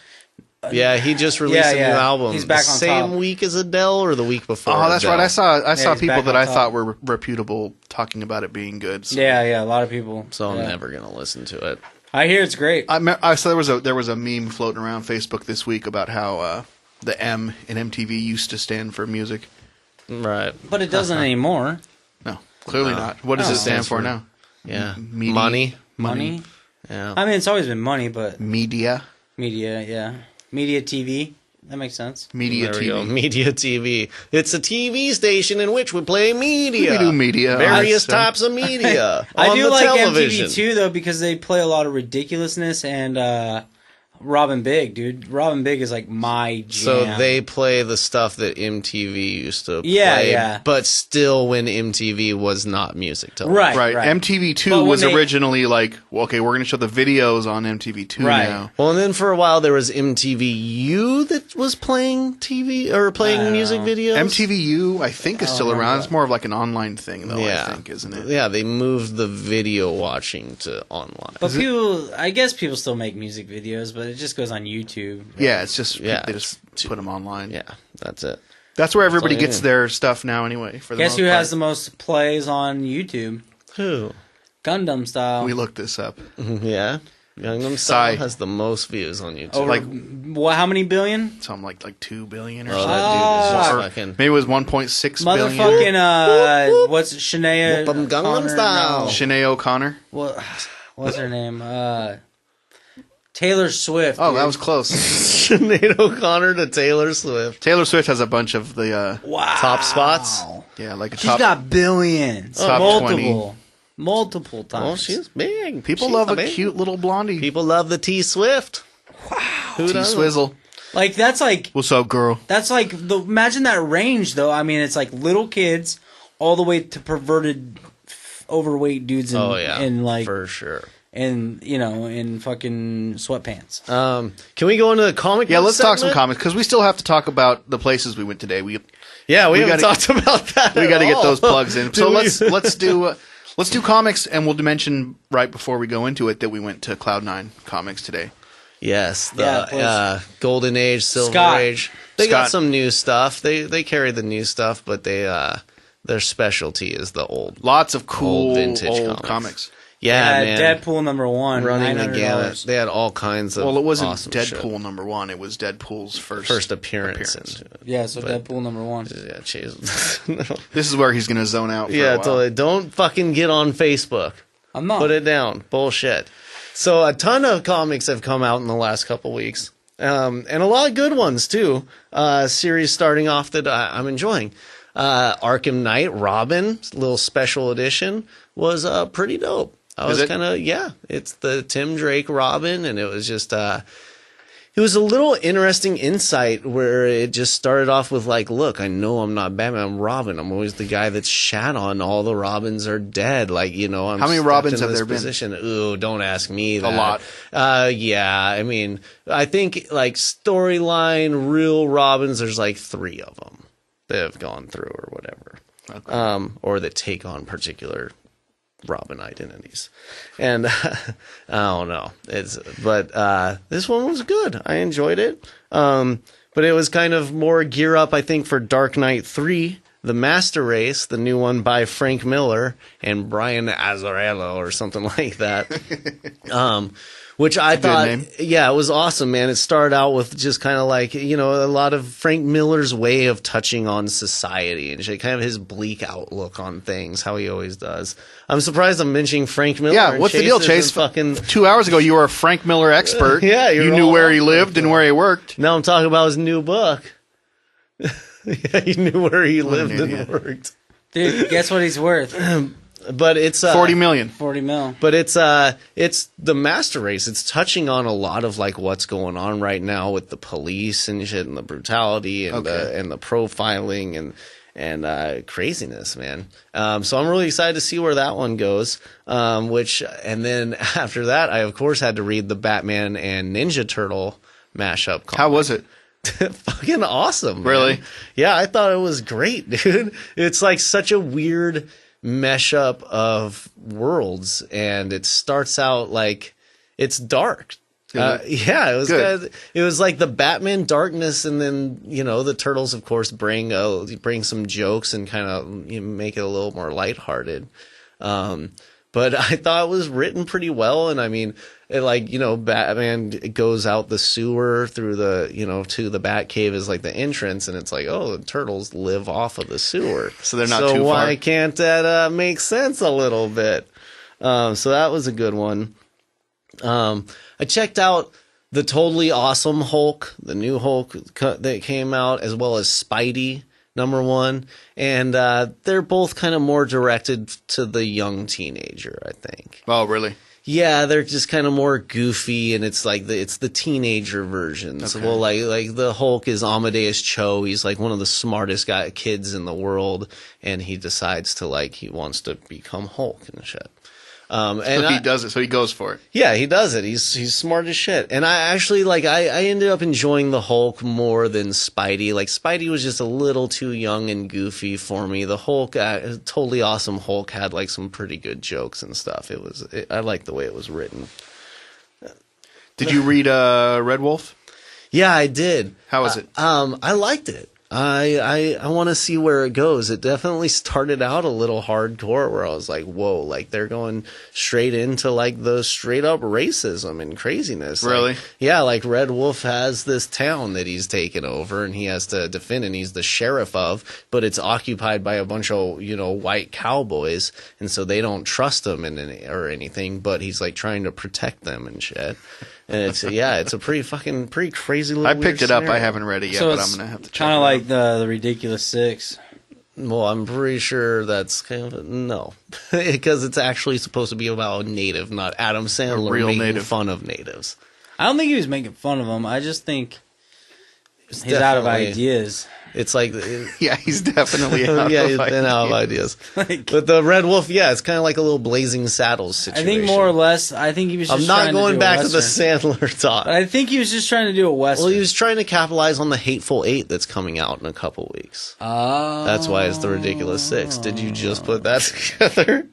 Yeah, he just released a new yeah. album. He's back the on same top. week as Adele or the week before? Oh, that's Adele? right. I saw he's people back that on I top. thought were reputable talking about it being good. So. Yeah, a lot of people. So I'm Yeah. never gonna listen to it. I hear it's great. I saw there was a meme floating around Facebook this week about how the M in MTV used to stand for music. Right. But it doesn't anymore. No, clearly not. What does No. it stand for now? Yeah. Media. Money. Money. Yeah. I mean, it's always been money, but Media. media, yeah. Media TV. That makes sense. Media There we go. TV. Media TV. It's a TV station in which we play media. We do media. Various So- types of media. I on do the like television. MTV too, though, because they play a lot of ridiculousness and Robin Big, dude. Robin Big is like my jam. So they play the stuff that MTV used to Yeah, play, yeah. but still when MTV was not music television. right. Right. MTV2 But when was they- originally like, well, okay, we're going to show the videos on MTV2 Right. now. Well, and then for a while there was MTVU that was playing TV or playing music videos. MTVU, I think, is still around. It's more of like an online thing, though, Yeah. I think, isn't it? Yeah, they moved the video watching to online. But I guess people still make music videos, but it just goes on YouTube. Yeah, it's just, Yeah. they just put them online. Yeah, that's it. That's where everybody all you gets need. their stuff now anyway. For the Guess most who part. has the most plays on YouTube? Who? Gundam Style. We looked this up. Yeah. Gangnam Psy. Style has the most views on YouTube. Over, like- how many billion? Something like 2 billion or Oh, something. that dude is Or just fucking... maybe it was 1.6 billion. Motherfucking, what's it, Shania? Whoop 'em Gangnam Connor? Style. No. Sinead O'Connor. What's her name? Taylor Swift. Oh, dude. that was close. Sinead O'Connor to Taylor Swift. Taylor Swift has a bunch of the, wow. Top spots? yeah, like a She's top. got billions. Top Multiple times. Oh, she's big. People She's love a big. cute little blondie. People love the T Swift. Wow. Who T doesn't? Swizzle. Like that's like What's up, girl? imagine that range though. I mean, it's like little kids all the way to perverted, overweight dudes in, Oh yeah, in like for sure. in in fucking sweatpants. Can we go into the comic? Yeah, book let's talk some segment? comics because we still have to talk about the places we went today. We Haven't gotta- talked about that. we at got to get all. those plugs in. So Do we? let's do comics, and we'll mention right before we go into it that we went to Cloud9 Comics today. Yes, Yeah, the please. Golden Age, Silver Scott. Age. They got Scott. some new stuff. They carry the new stuff, but they their specialty is the old. Lots of cool Old vintage old comics. comics. Yeah, man. Deadpool #1, Running the $900. gamut. They had all kinds of Well, it wasn't awesome Deadpool shit. #1. It was Deadpool's First appearance. Yeah, so Deadpool #1. Yeah, chase. This is where he's going to zone out for a Yeah, while. totally. Don't fucking get on Facebook. I'm not. Put it down. Bullshit. So a ton of comics have come out in the last couple weeks. And a lot of good ones too. Series starting off that I'm enjoying. Arkham Knight Robin, little special edition, was pretty dope. I was kind of, it's the Tim Drake Robin, and it was just it was a little interesting insight where it just started off with like, look, I know I'm not Batman, I'm Robin. I'm always the guy that's shat on. All the Robins are dead. Like, you know, I'm How many stuck Robins in have this there been? position. Ooh, don't ask me that. A lot. Yeah, I mean, I think like storyline, real Robins, there's like 3 of them that have gone through or whatever. Okay. Or that take on particular Robin identities. And I don't know. But this one was good. I enjoyed it. But it was kind of more gear up, I think, for Dark Knight 3, The Master Race, the new one by Frank Miller and Brian Azzarello or something like that. Which I thought, name. yeah, it was awesome, man. It started out with just kind of like, you know, a lot of Frank Miller's way of touching on society and shit, kind of his bleak outlook on things, how he always does. I'm surprised I'm mentioning Frank Miller. Yeah, and what's the deal, isn't Chase? Fucking, 2 hours ago, you were a Frank Miller expert. Yeah, you you're knew all where he up lived and where he worked. now I'm talking about his new book. Yeah, you knew where he lived and idiot. worked. Dude, guess what he's worth? But it's 40 million. 40 mil. But it's the Master Race. It's touching on a lot of like what's going on right now with the police and shit and the brutality and the profiling and craziness, man. So I'm really excited to see where that one goes. And then after that, I of course had to read the Batman and Ninja Turtle mashup comic. How was it? Fucking awesome. Man. Really? Yeah, I thought it was great, dude. It's like such a weird mesh up of worlds, and it starts out like it's dark. Yeah, it was Good. it was like the Batman darkness, and then you know the Turtles, of course, bring some jokes and kind of make it a little more lighthearted. But I thought it was written pretty well, and I mean, Batman goes out the sewer through to the Batcave is like the entrance, and it's like, oh, the Turtles live off of the sewer, So they're not too So far. why can't that make sense a little bit? So that was a good one. I checked out the Totally Awesome Hulk, the new Hulk that came out, as well as Spidey #1, and they're both kind of more directed to the young teenager, I think. Oh, really? Yeah, they're just kind of more goofy, and it's like it's the teenager versions. Okay. Well, like the Hulk is Amadeus Cho. He's like one of the smartest kids in the world, and he decides to he wants to become Hulk and shit. And He does it, so he goes for it. yeah, he does it. He's smart as shit. And I actually I ended up enjoying the Hulk more than Spidey. Like Spidey was just a little too young and goofy for me. The Hulk, Totally Awesome Hulk, had like some pretty good jokes and stuff. I liked the way it was written. Did you read Red Wolf? Yeah, I did. How was it? I liked it. I want to see where it goes. It definitely started out a little hardcore where I was like, whoa, like they're going straight into like the straight up racism and craziness. Really? Like, yeah, like Red Wolf has this town that he's taken over and he has to defend, and he's the sheriff of, but it's occupied by a bunch of, white cowboys, and so they don't trust him or anything, but he's like trying to protect them and shit. And it's a pretty crazy little I picked it up. I scenario. haven't read it yet, So but it's I'm going to have to check kind it of out. like the Ridiculous Six. Well, I'm pretty sure that's kind of no, because it's actually supposed to be about a native, not Adam Sandler real making native. fun of natives. I don't think he was making fun of them. I just think he's out of definitely- ideas. It's like, Yeah, he's definitely out yeah, of he's been out of ideas. ideas. Like, But the Red Wolf, yeah, it's kind of like a little Blazing Saddles I situation. think more or less, I think he was just I'm not trying to going do back a to the Western. Sandler talk. But I think he was just trying to do a Western. Well, he was trying to capitalize on the Hateful Eight that's coming out in a couple weeks. That's why it's the Ridiculous Six. Did you just put that together?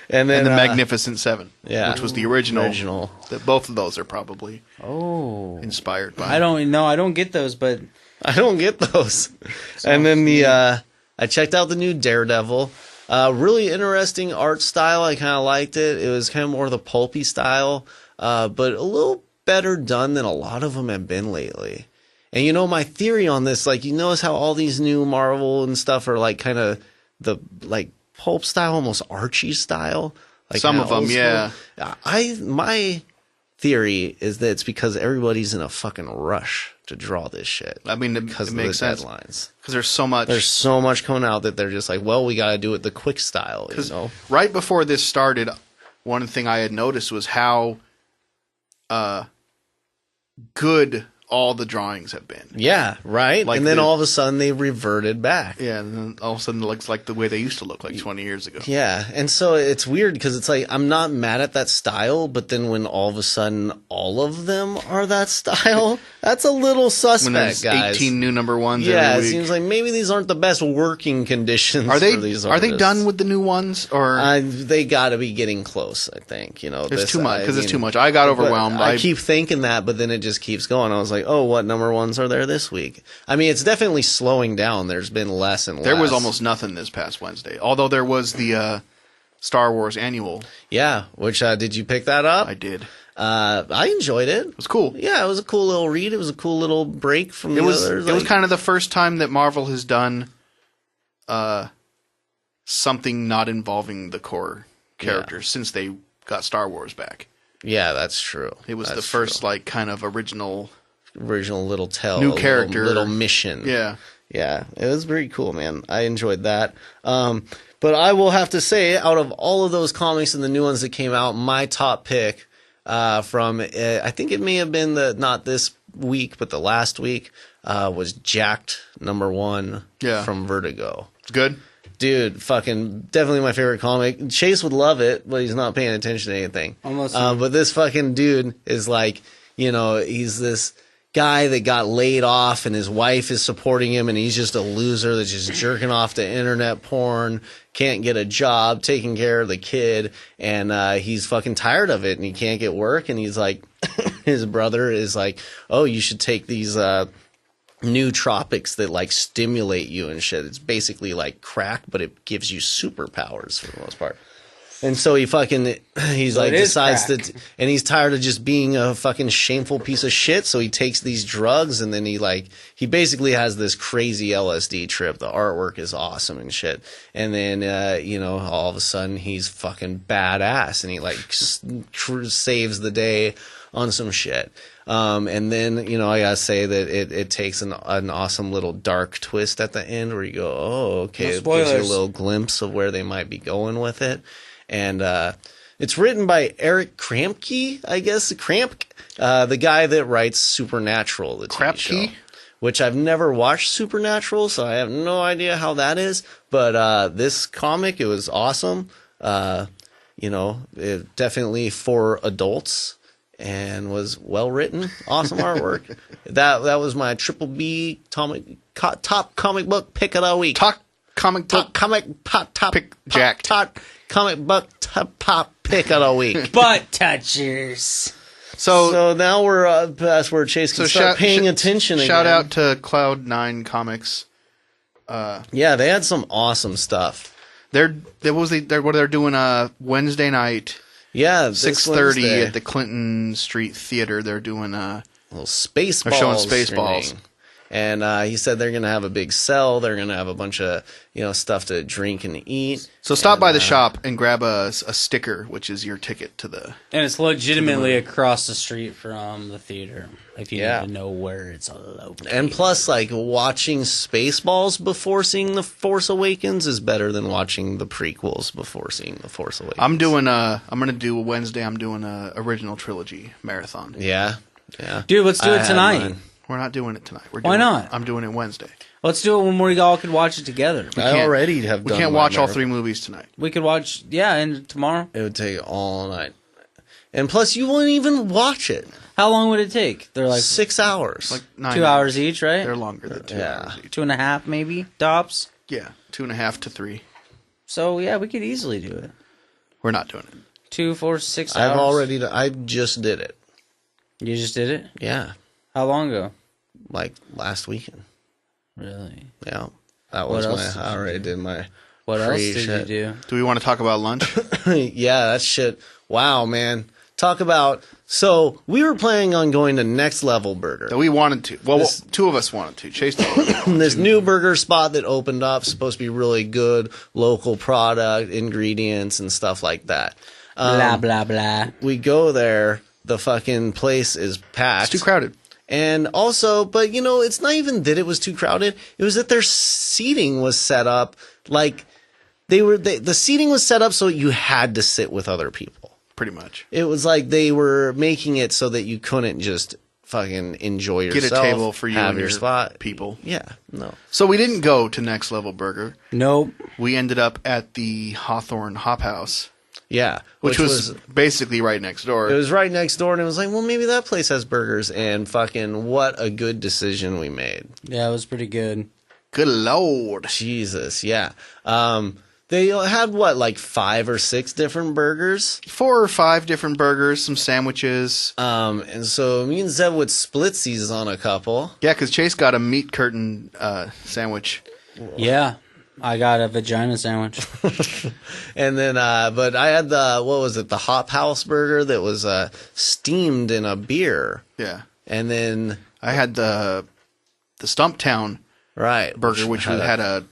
And then And the Magnificent Seven, yeah. which was the original. Original. Both of those are probably Oh. inspired by. I don't know. I don't get those, but I don't get those. And then I checked out the new Daredevil. Really interesting art style. I kind of liked it. It was kind of more the pulpy style, but a little better done than a lot of them have been lately. And you know, my theory on this, like, you notice how all these new Marvel and stuff are like kind of the like pulp style, almost Archie style. Like Some of them, old school. yeah. My theory is that it's because everybody's in a fucking rush to draw this shit. I mean, because it of makes the sense. deadlines. Because there's so much. There's so much coming out that they're just like, well, we got to do it the quick style, you know? Right before this started, one thing I had noticed was how good all the drawings have been. Yeah, right? Like and then all of a sudden they reverted back. Yeah, and then all of a sudden it looks like the way they used to look like 20 years ago. Yeah, and so it's weird because it's like I'm not mad at that style, but then when all of a sudden all of them are that style, that's a little suspect, When there's guys. 18 new number ones Yeah, every it week. seems like maybe these aren't the best working conditions Are they for these are they artists. done with the new ones or They got to be getting close, I think. You know, it's too much because it's too much. I got overwhelmed. I keep thinking that, but then it just keeps going. I was like, oh, what number ones are there this week? I mean, it's definitely slowing down. There's been less and less. There was almost nothing this past Wednesday. Although there was the Star Wars annual. Yeah, which did you pick that up? I did. I enjoyed it. It was cool. Yeah, it was a cool little read. It was a cool little break from the others. It was kind of the first time that Marvel has done something not involving the core characters since they got Star Wars back. Yeah, that's true. It was the first like kind of original little tell, new character, little mission. Yeah. Yeah, it was pretty cool, man. I enjoyed that. But I will have to say, out of all of those comics and the new ones that came out, my top pick from, I think it may have been not this week, but the last week, was Jacked #1 from Vertigo. It's good. Dude, fucking definitely my favorite comic. Chase would love it, but he's not paying attention to anything. But this fucking dude is like, you know, he's this guy that got laid off and his wife is supporting him and he's just a loser that's just jerking off to internet porn, can't get a job, taking care of the kid, and he's fucking tired of it and he can't get work, and he's like, his brother is like, oh, you should take these nootropics that like stimulate you and shit. It's basically like crack, but it gives you superpowers for the most part. And so he's like decides that, and he's tired of just being a fucking shameful piece of shit. So he takes these drugs, and then he basically has this crazy LSD trip. The artwork is awesome and shit. And then, you know, all of a sudden he's fucking badass, and he like saves the day on some shit. And then, you know, I gotta say that it takes an awesome little dark twist at the end where you go, oh, okay, it gives you a little glimpse of where they might be going with it. And it's written by Eric Krampke, I guess. The guy that writes Supernatural, the TV show, which I've never watched Supernatural, so I have no idea how that is. But this comic, it was awesome. You know, it definitely for adults and was well written. Awesome artwork. That was my triple B top comic book pick of the week. Top comic book pick of the week. Butt touchers. So now we're past where Chase can start paying attention again. Shout out to Cloud9 Comics. Yeah, they had some awesome stuff. They're doing Wednesday night. Yeah, 6:30 at the Clinton Street Theater. They're doing a little Spaceballs. They're showing Spaceballs. And he said they're going to have a big sell. They're going to have a bunch of, you know, stuff to drink and eat. So stop by the shop and grab a sticker, which is your ticket to the... And it's legitimately across the street from the theater, if you need to know where it's located. And plus, like, watching Spaceballs before seeing The Force Awakens is better than watching the prequels before seeing The Force Awakens. I'm going to do Wednesday, I'm doing a original trilogy marathon. Yeah. Dude, let's do it tonight. We're not doing it tonight. Why not? I'm doing it Wednesday. Let's do it when we all could watch it together. We can't watch all 3 movies tonight. We could watch, and tomorrow. It would take all night. And plus, you wouldn't even watch it. How long would it take? They're like 6 hours. Like 9 2 hours each, right? They're longer than 2 hours each. 2.5 maybe, tops? Yeah, 2.5 to 3. So, yeah, we could easily do it. We're not doing it. 2, 4, 6 hours. I just did it. You just did it? Yeah. How long ago? Like last weekend. Really? Yeah. That was I already did my What else Crazy did shit. you do? Do we want to talk about lunch? Yeah, that shit. Wow, man. Talk about. So we were planning on going to Next Level Burger. That we wanted to. Well, two of us wanted to. Chase didn't really want This to. new burger spot that opened up, supposed to be really good, local product, ingredients, and stuff like that. Blah, blah, blah. We go there, the fucking place is packed. It's too crowded. And also, but you know, it's not even that it was too crowded. It was that their seating was set up like the seating was set up so you had to sit with other people. Pretty much. It was like they were making it so that you couldn't just fucking enjoy yourself. Get a table for you have and your your spot. people. Yeah, no. So we didn't go to Next Level Burger. Nope. We ended up at the Hawthorne Hop House, Yeah, which was basically right next door. it was right next door, and it was like, well, maybe that place has burgers. And fucking, what a good decision we made. Yeah, it was pretty good. Good Lord. Jesus, yeah. They had what, like 5 or 6 different burgers. 4 or 5 different burgers, some sandwiches. And so me and Zev would split these on a couple. Yeah, because Chase got a meat curtain sandwich. Yeah. I got a vagina sandwich. And then, but I had the Hop House burger that was steamed in a beer. Yeah. And then, I had the Stumptown right, burger, which had a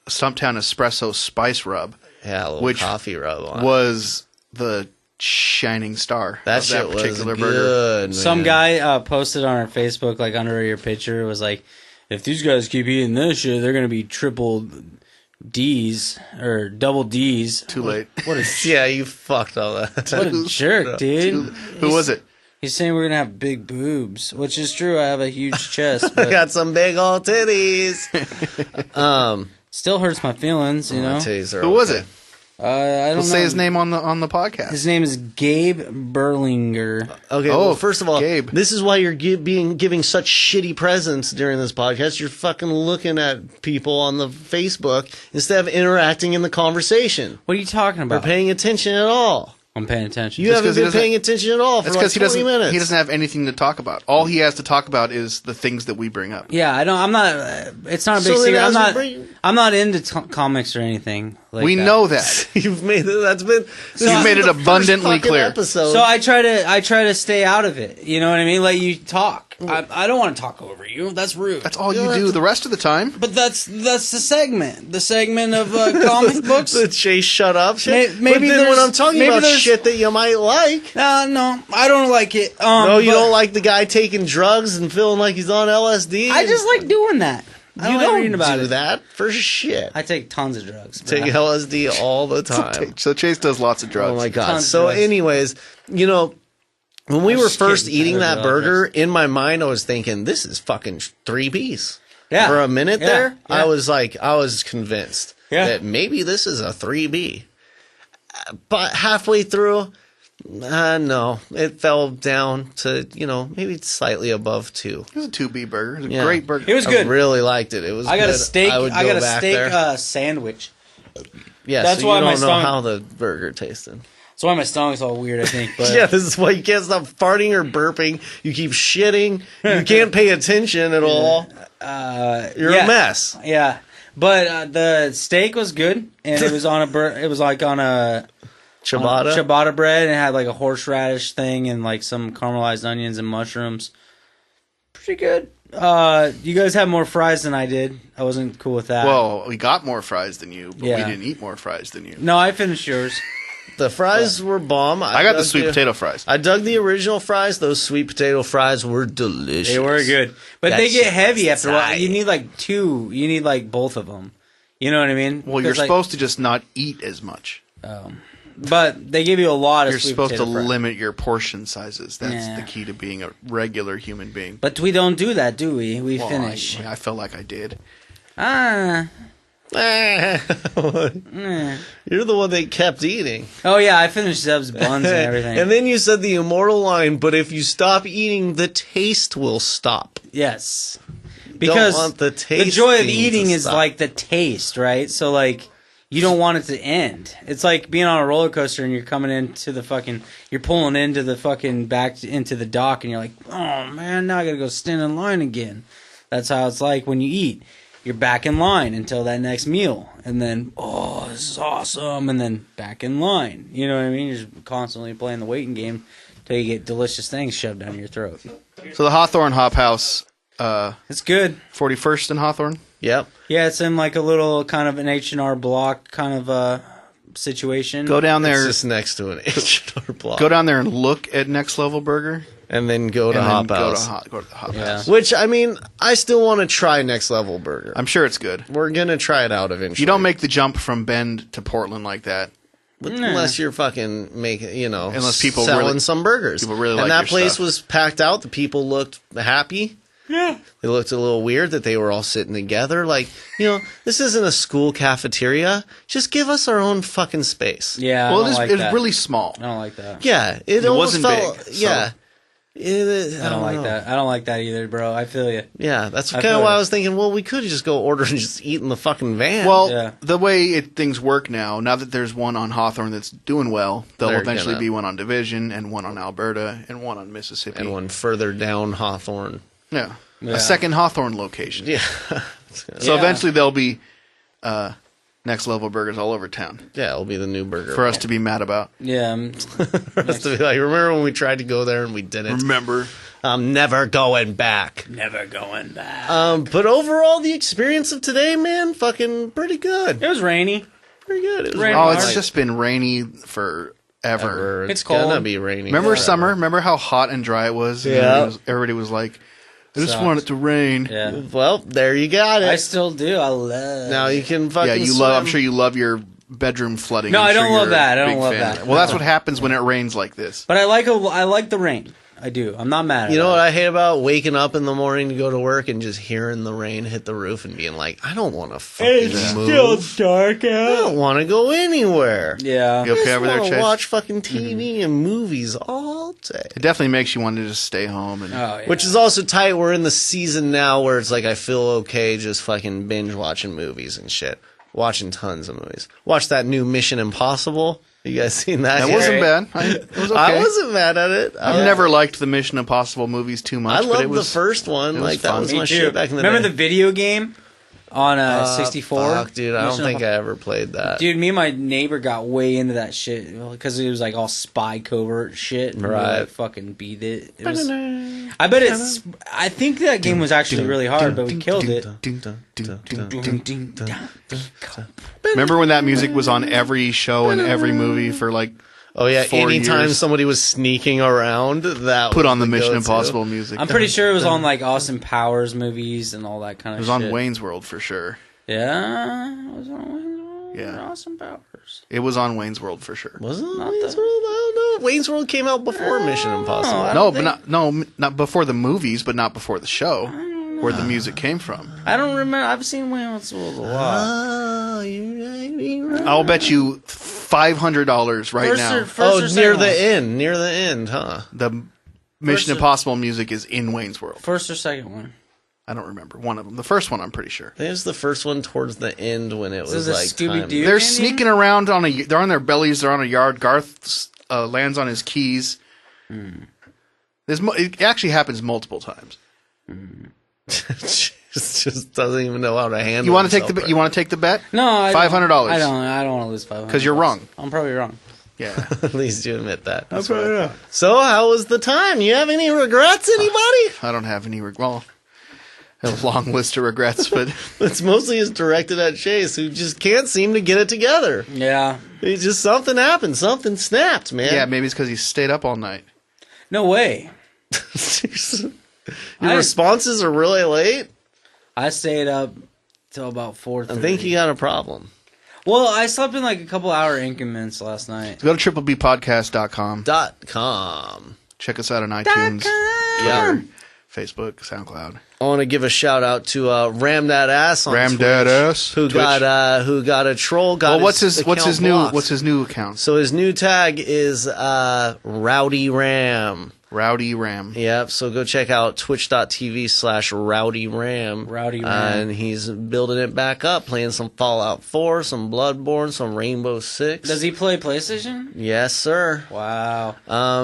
Stumptown espresso spice rub. Yeah, a little which coffee rub on it. Was the shining star That of shit that particular was burger. good, man. Some guy posted on our Facebook, like under your picture, was like, if these guys keep eating this shit, they're going to be triple D's or double D's. Too late. What a, Yeah, you fucked all that. what a jerk, dude. Who was it? He's saying we're going to have big boobs, which is true. I have a huge chest, I but got some big old titties. still hurts my feelings, you know? My titties are Who was okay. it? I don't We'll know. say his name on the podcast. His name is Gabe Berlinger. Okay, Oh, well, first of all, Gabe. this is why you're giving such shitty presents during this podcast. You're fucking looking at people on the Facebook instead of interacting in the conversation What are you talking or about? paying attention at all. I'm paying attention. You Just haven't 'cause he been doesn't- paying attention at all for That's like because 20 minutes. he doesn't have anything to talk about. All he has to talk about is the things that we bring up. Yeah, I don't. I'm not. It's not a big So then secret. as I'm we not. bring- I'm not into comics or anything. Like We that. know that. You've made it. That's been. You've made it the first abundantly fucking clear. Episode. So I try to stay out of it. You know what I mean? Let you talk. I don't want to talk over you. That's rude. That's all You you don't do have to- the rest of the time. But that's the segment. The segment of comic books. the Chase shut up shit. Maybe but then when there's- I'm talking maybe about there's- shit that you might like. No, I don't like it. No, you but don't like the guy taking drugs and feeling like he's on LSD. I just like doing that. I you like don't reading about do it. that for shit. I take tons of drugs. Take bro. LSD all the time. So Chase does lots of drugs. Oh my god. Tons of So, drugs. anyways, you know, when we I'm were just first kidding. eating I that love burger, in my mind, I was thinking, this is fucking 3-piece. Yeah. For a minute Yeah. there, Yeah. I was convinced Yeah. that maybe this is a 3B. But halfway through, no, it fell down to, maybe slightly above 2. It was a 2B burger. It was a Yeah. great burger. It was good. I really liked it. It was I got a good. steak. would I go got a back steak there. sandwich. Yeah, that's so why you my don't know stomach- how the burger tasted. That's why my stomach's all weird. I think. But Yeah, this is why you can't stop farting or burping. You keep shitting. You can't pay attention at all. You're yeah. a mess. Yeah, but the steak was good, and it was on it was like on a Ciabatta. ciabatta bread, and it had like a horseradish thing and like some caramelized onions and mushrooms. Pretty good. You guys had more fries than I did. I wasn't cool with that. Well, we got more fries than you, but Yeah. we didn't eat more fries than you. No, I finished yours. The fries were bomb. I got the dug sweet potato fries. I dug the original fries. Those sweet potato fries were delicious. They were good, but That they get shit heavy was after a while. tight. You need like 2. You need like both of them. You know what I mean? Well, you're 'Cause, like, supposed to just not eat as much. but they give you a lot of. You're sweet supposed to potato fries. limit your portion sizes. That's Yeah. the key to being a regular human being. But we don't do that, do we? We Well, finish. I felt like I did. You're the one that kept eating. Oh yeah, I finished Zeb's buns and everything. And then you said the immortal line, but if you stop eating, the taste will stop. yes, because want the the joy of tasting eating to is stop. like the taste, right? So like, you don't want it to end. It's like being on a roller coaster and you're coming into the fucking, you're pulling into the fucking back into the dock, and you're like, oh man, now I gotta go stand in line again. That's how it's like when you eat. you're back in line until that next meal, and then this is awesome, and then back in line. You know what I mean? You're just constantly playing the waiting game until you get delicious things shoved down your throat. So the Hawthorne Hop House, It's good. 41st in Hawthorne. Yep. Yeah, it's in like a little kind of an H&R Block kind of situation. Go down there. It's just next to an H&R Block. Go down there and look at Next Level Burger. And then go to And Hop then House. go to the Hop Yeah. House. Which, I mean, I still want to try Next Level Burger. I'm sure it's good. We're going to try it out eventually. You don't make the jump from Bend to Portland like that. Unless you're fucking making, Unless people selling really- some burgers. people really and like that your place stuff. was packed out. The people looked happy. Yeah. It looked a little weird that they were all sitting together. Like, this isn't a school cafeteria. Just give us our own fucking space. Yeah. Well, I don't like it's that. really small. I don't like that. Yeah. It almost wasn't felt, big, so- yeah. I don't like know. that. I don't like that either, bro. I feel you. Yeah, that's I kind of feel why it. I was thinking, well, we could just go order and just eat in the fucking van. Well, Yeah. the way things work now that there's one on Hawthorne that's doing well, there'll They're eventually gonna- be one on Division and one on Alberta and one on Mississippi. and one further down Hawthorne. Yeah. Yeah. A second Hawthorne location. Yeah. So Yeah. eventually there'll be Next Level Burgers all over town Yeah, it'll be the new burger. for us to be mad about. Yeah. For us to be like, remember when we tried to go there and we didn't? Remember? I'm never going back. Never going back. But overall, the experience of today, man, fucking pretty good. It was rainy. Pretty good. It was Rainy. Oh, Right. it's just been rainy forever. Ever. It's gonna cold. be rainy. Remember forever. summer? Remember how hot and dry it was? And Yeah. Everybody was like, I just Sucks. want it to rain. Yeah. Well, there you got I it. still do. I love. Now you can fucking Yeah, you swim. love. I'm sure you love your bedroom flooding. No, I'm I sure don't love you're a that. I don't big love fan of that. Well, that's No. what happens when it rains like this. But I like the rain. I do. I'm not mad at it. You know what I hate about waking up in the morning to go to work and just hearing the rain hit the roof and being like, I don't want to fucking move. dark I don't want to go anywhere. Yeah. You okay over there, I just Chase? wanna watch fucking TV and movies all day. It definitely makes you want to just stay home and Oh, yeah. Which is also tight. We're in the season now where it's like I feel okay just fucking binge watching movies and shit. Watching tons of movies. Watch that new Mission Impossible. You guys seen that? that yet? wasn't bad. It was okay. I wasn't mad at it. I've never liked the Mission Impossible movies too much. I but loved it was, the first one. was Like that fun. was Me my too. shit back in the Remember day. the video game on 64? Fuck, dude. I don't Mission think I ever played that. Dude, me and my neighbor got way into that shit because it was like all spy covert shit. And we, Right. like, fucking beat it. It was, I bet it's. I think that game was actually really hard, but we killed it. Remember when that music was on every show and every movie for like Oh yeah, 4 anytime years? somebody was sneaking around, that Put was on the Mission go-to. Impossible music. I'm pretty sure it was on like Austin Powers movies and all that kind It of was shit. on Wayne's World for sure. Yeah, it was on Wayne's World. Yeah. Austin Powers. It was on Wayne's World for sure. Was it Not Wayne's the- World? I don't know. Wayne's World came out before Mission Impossible. I No, don't but not before the movies, but not before the show, where the music came from. I don't remember. I've seen Wayne's World a lot. Oh, you're right. I'll bet you $500 right now. Oh, or near second the one? end. Near the end, huh? The Mission or- Impossible music is in Wayne's World. First or second one? I don't remember one of them. The first one, I'm pretty sure. I think it was the first one towards the end when it So was the like Scooby-Doo? time. They're Indian? sneaking around they're on their bellies, they're on a yard. Garth lands on his keys. It actually happens multiple times. just doesn't even know how to handle. You want to take himself the you want to take the bet? No, I don't. $500. I don't want to lose $500 'Cause you're wrong. I'm probably wrong. Yeah. right? At least you admit that. That's right. So, how was the time? You have any regrets, anybody? I don't have any well, I have a long list of regrets, but It's mostly just directed at Chase, who just can't seem to get it together. Yeah. It's just something happened, something snapped, man. yeah, maybe it's because he stayed up all night. No way. Your I- responses are really late. I stayed up till about 4:30. I think you got a problem. Well, I slept in like a couple hour increments last night. Go to triplebpodcast.com. .com. Check us out on iTunes, Yeah. Twitter, Facebook, SoundCloud. I want to give a shout out to Ram That Ass on Ram Twitch, That Ass. who Twitch. got a troll. Got Well, what's his account blocked. new account? So his new tag is Rowdy Ram. Rowdy Ram. Yep, so go check out twitch.tv/RowdyRam. Rowdy Ram. And he's building it back up, playing some Fallout 4, some Bloodborne, some Rainbow Six. Does he play PlayStation? Yes, sir. Wow.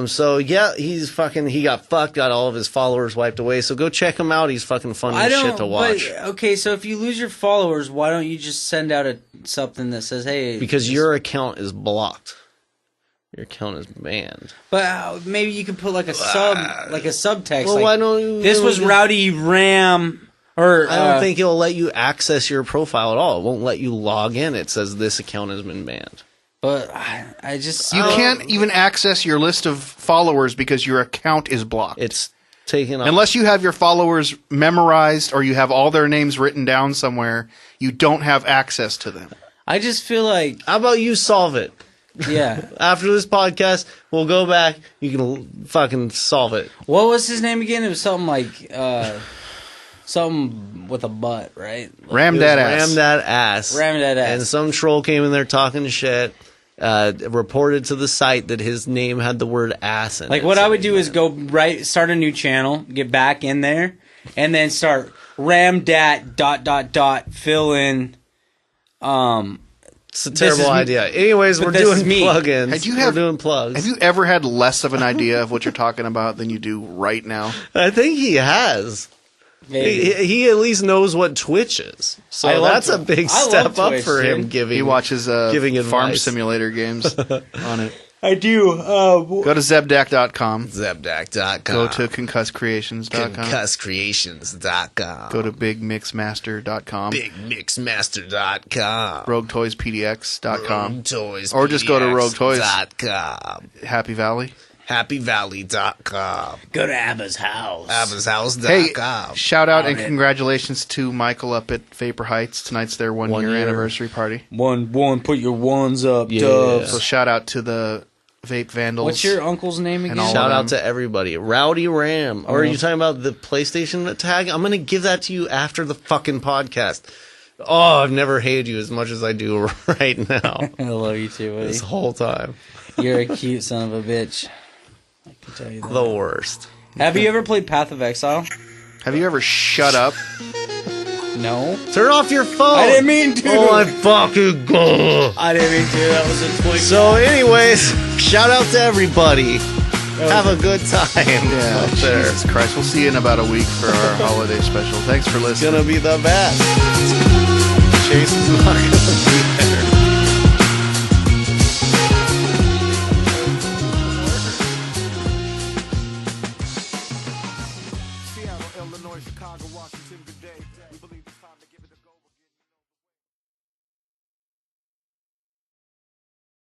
So yeah, he got fucked, got all of his followers wiped away. So go check him out. He's fucking fun as shit to watch. But, okay, so if you lose your followers, why don't you just send out something that says, "Hey"? Because your account is blocked. Your account is banned. But maybe you could put like a subtext. Well, like, why don't you? This was Rowdy Ram. Or I don't think it'll let you access your profile at all. It won't let you log in. It says this account has been banned. But I just You can't even access your list of followers because your account is blocked. It's taken off. Unless you have your followers memorized or you have all their names written down somewhere, you don't have access to them. I just feel like How about you solve it? yeah. After this podcast, we'll go back. You can fucking solve it. What was his name again? It was something like something with a butt, right? Ram that ass. Ram that ass. Ram that ass. And some troll came in there talking shit. Reported to the site that his name had the word ass in it. Like what I would do is go start a new channel, get back in there, and then start ramdat ... fill in. It's a terrible idea. Anyways, we're doing plugins. We're doing plugs. Have you ever had less of an idea of what you're talking about than you do right now? I think he has. He at least knows what Twitch is. So that's a big step up for him giving. He watches giving farm advice. simulator games on it. I do. Go to zebdak.com. Zebdak.com. Go to concusscreations.com. Concusscreations.com. Go to bigmixmaster.com. Bigmixmaster.com. RogueToysPDX.com. RogueToysPDX.com. Or just go to RogueToys.com. Happy Valley. HappyValley.com. Go to Abba's house. AbbasHouse.com. Hey, shout out and congratulations to Michael up at Vapor Heights. Tonight's their 1 year anniversary party. One, put your ones up, Yeah. Dubs. So shout out to the Vape Vandals. What's your uncle's name again? all Shout of out to everybody. Rowdy Ram. Or are you talking about the PlayStation tag? I'm going to give that to you after the fucking podcast. Oh, I've never hated you as much as I do right now. I love you too, buddy. This whole time. You're a cute son of a bitch. I can tell you that. The worst. Have you ever played Path of Exile? Have you ever shut up? No. Turn off your phone. I didn't mean to. Oh my fucking god. I didn't mean to. That was a twink. So anyways, shout out to everybody. Have a good time Yeah, out there. Jesus Christ. We'll see you in about a week for our holiday special. Thanks for It's listening. gonna be the best. Chase is not gonna be there.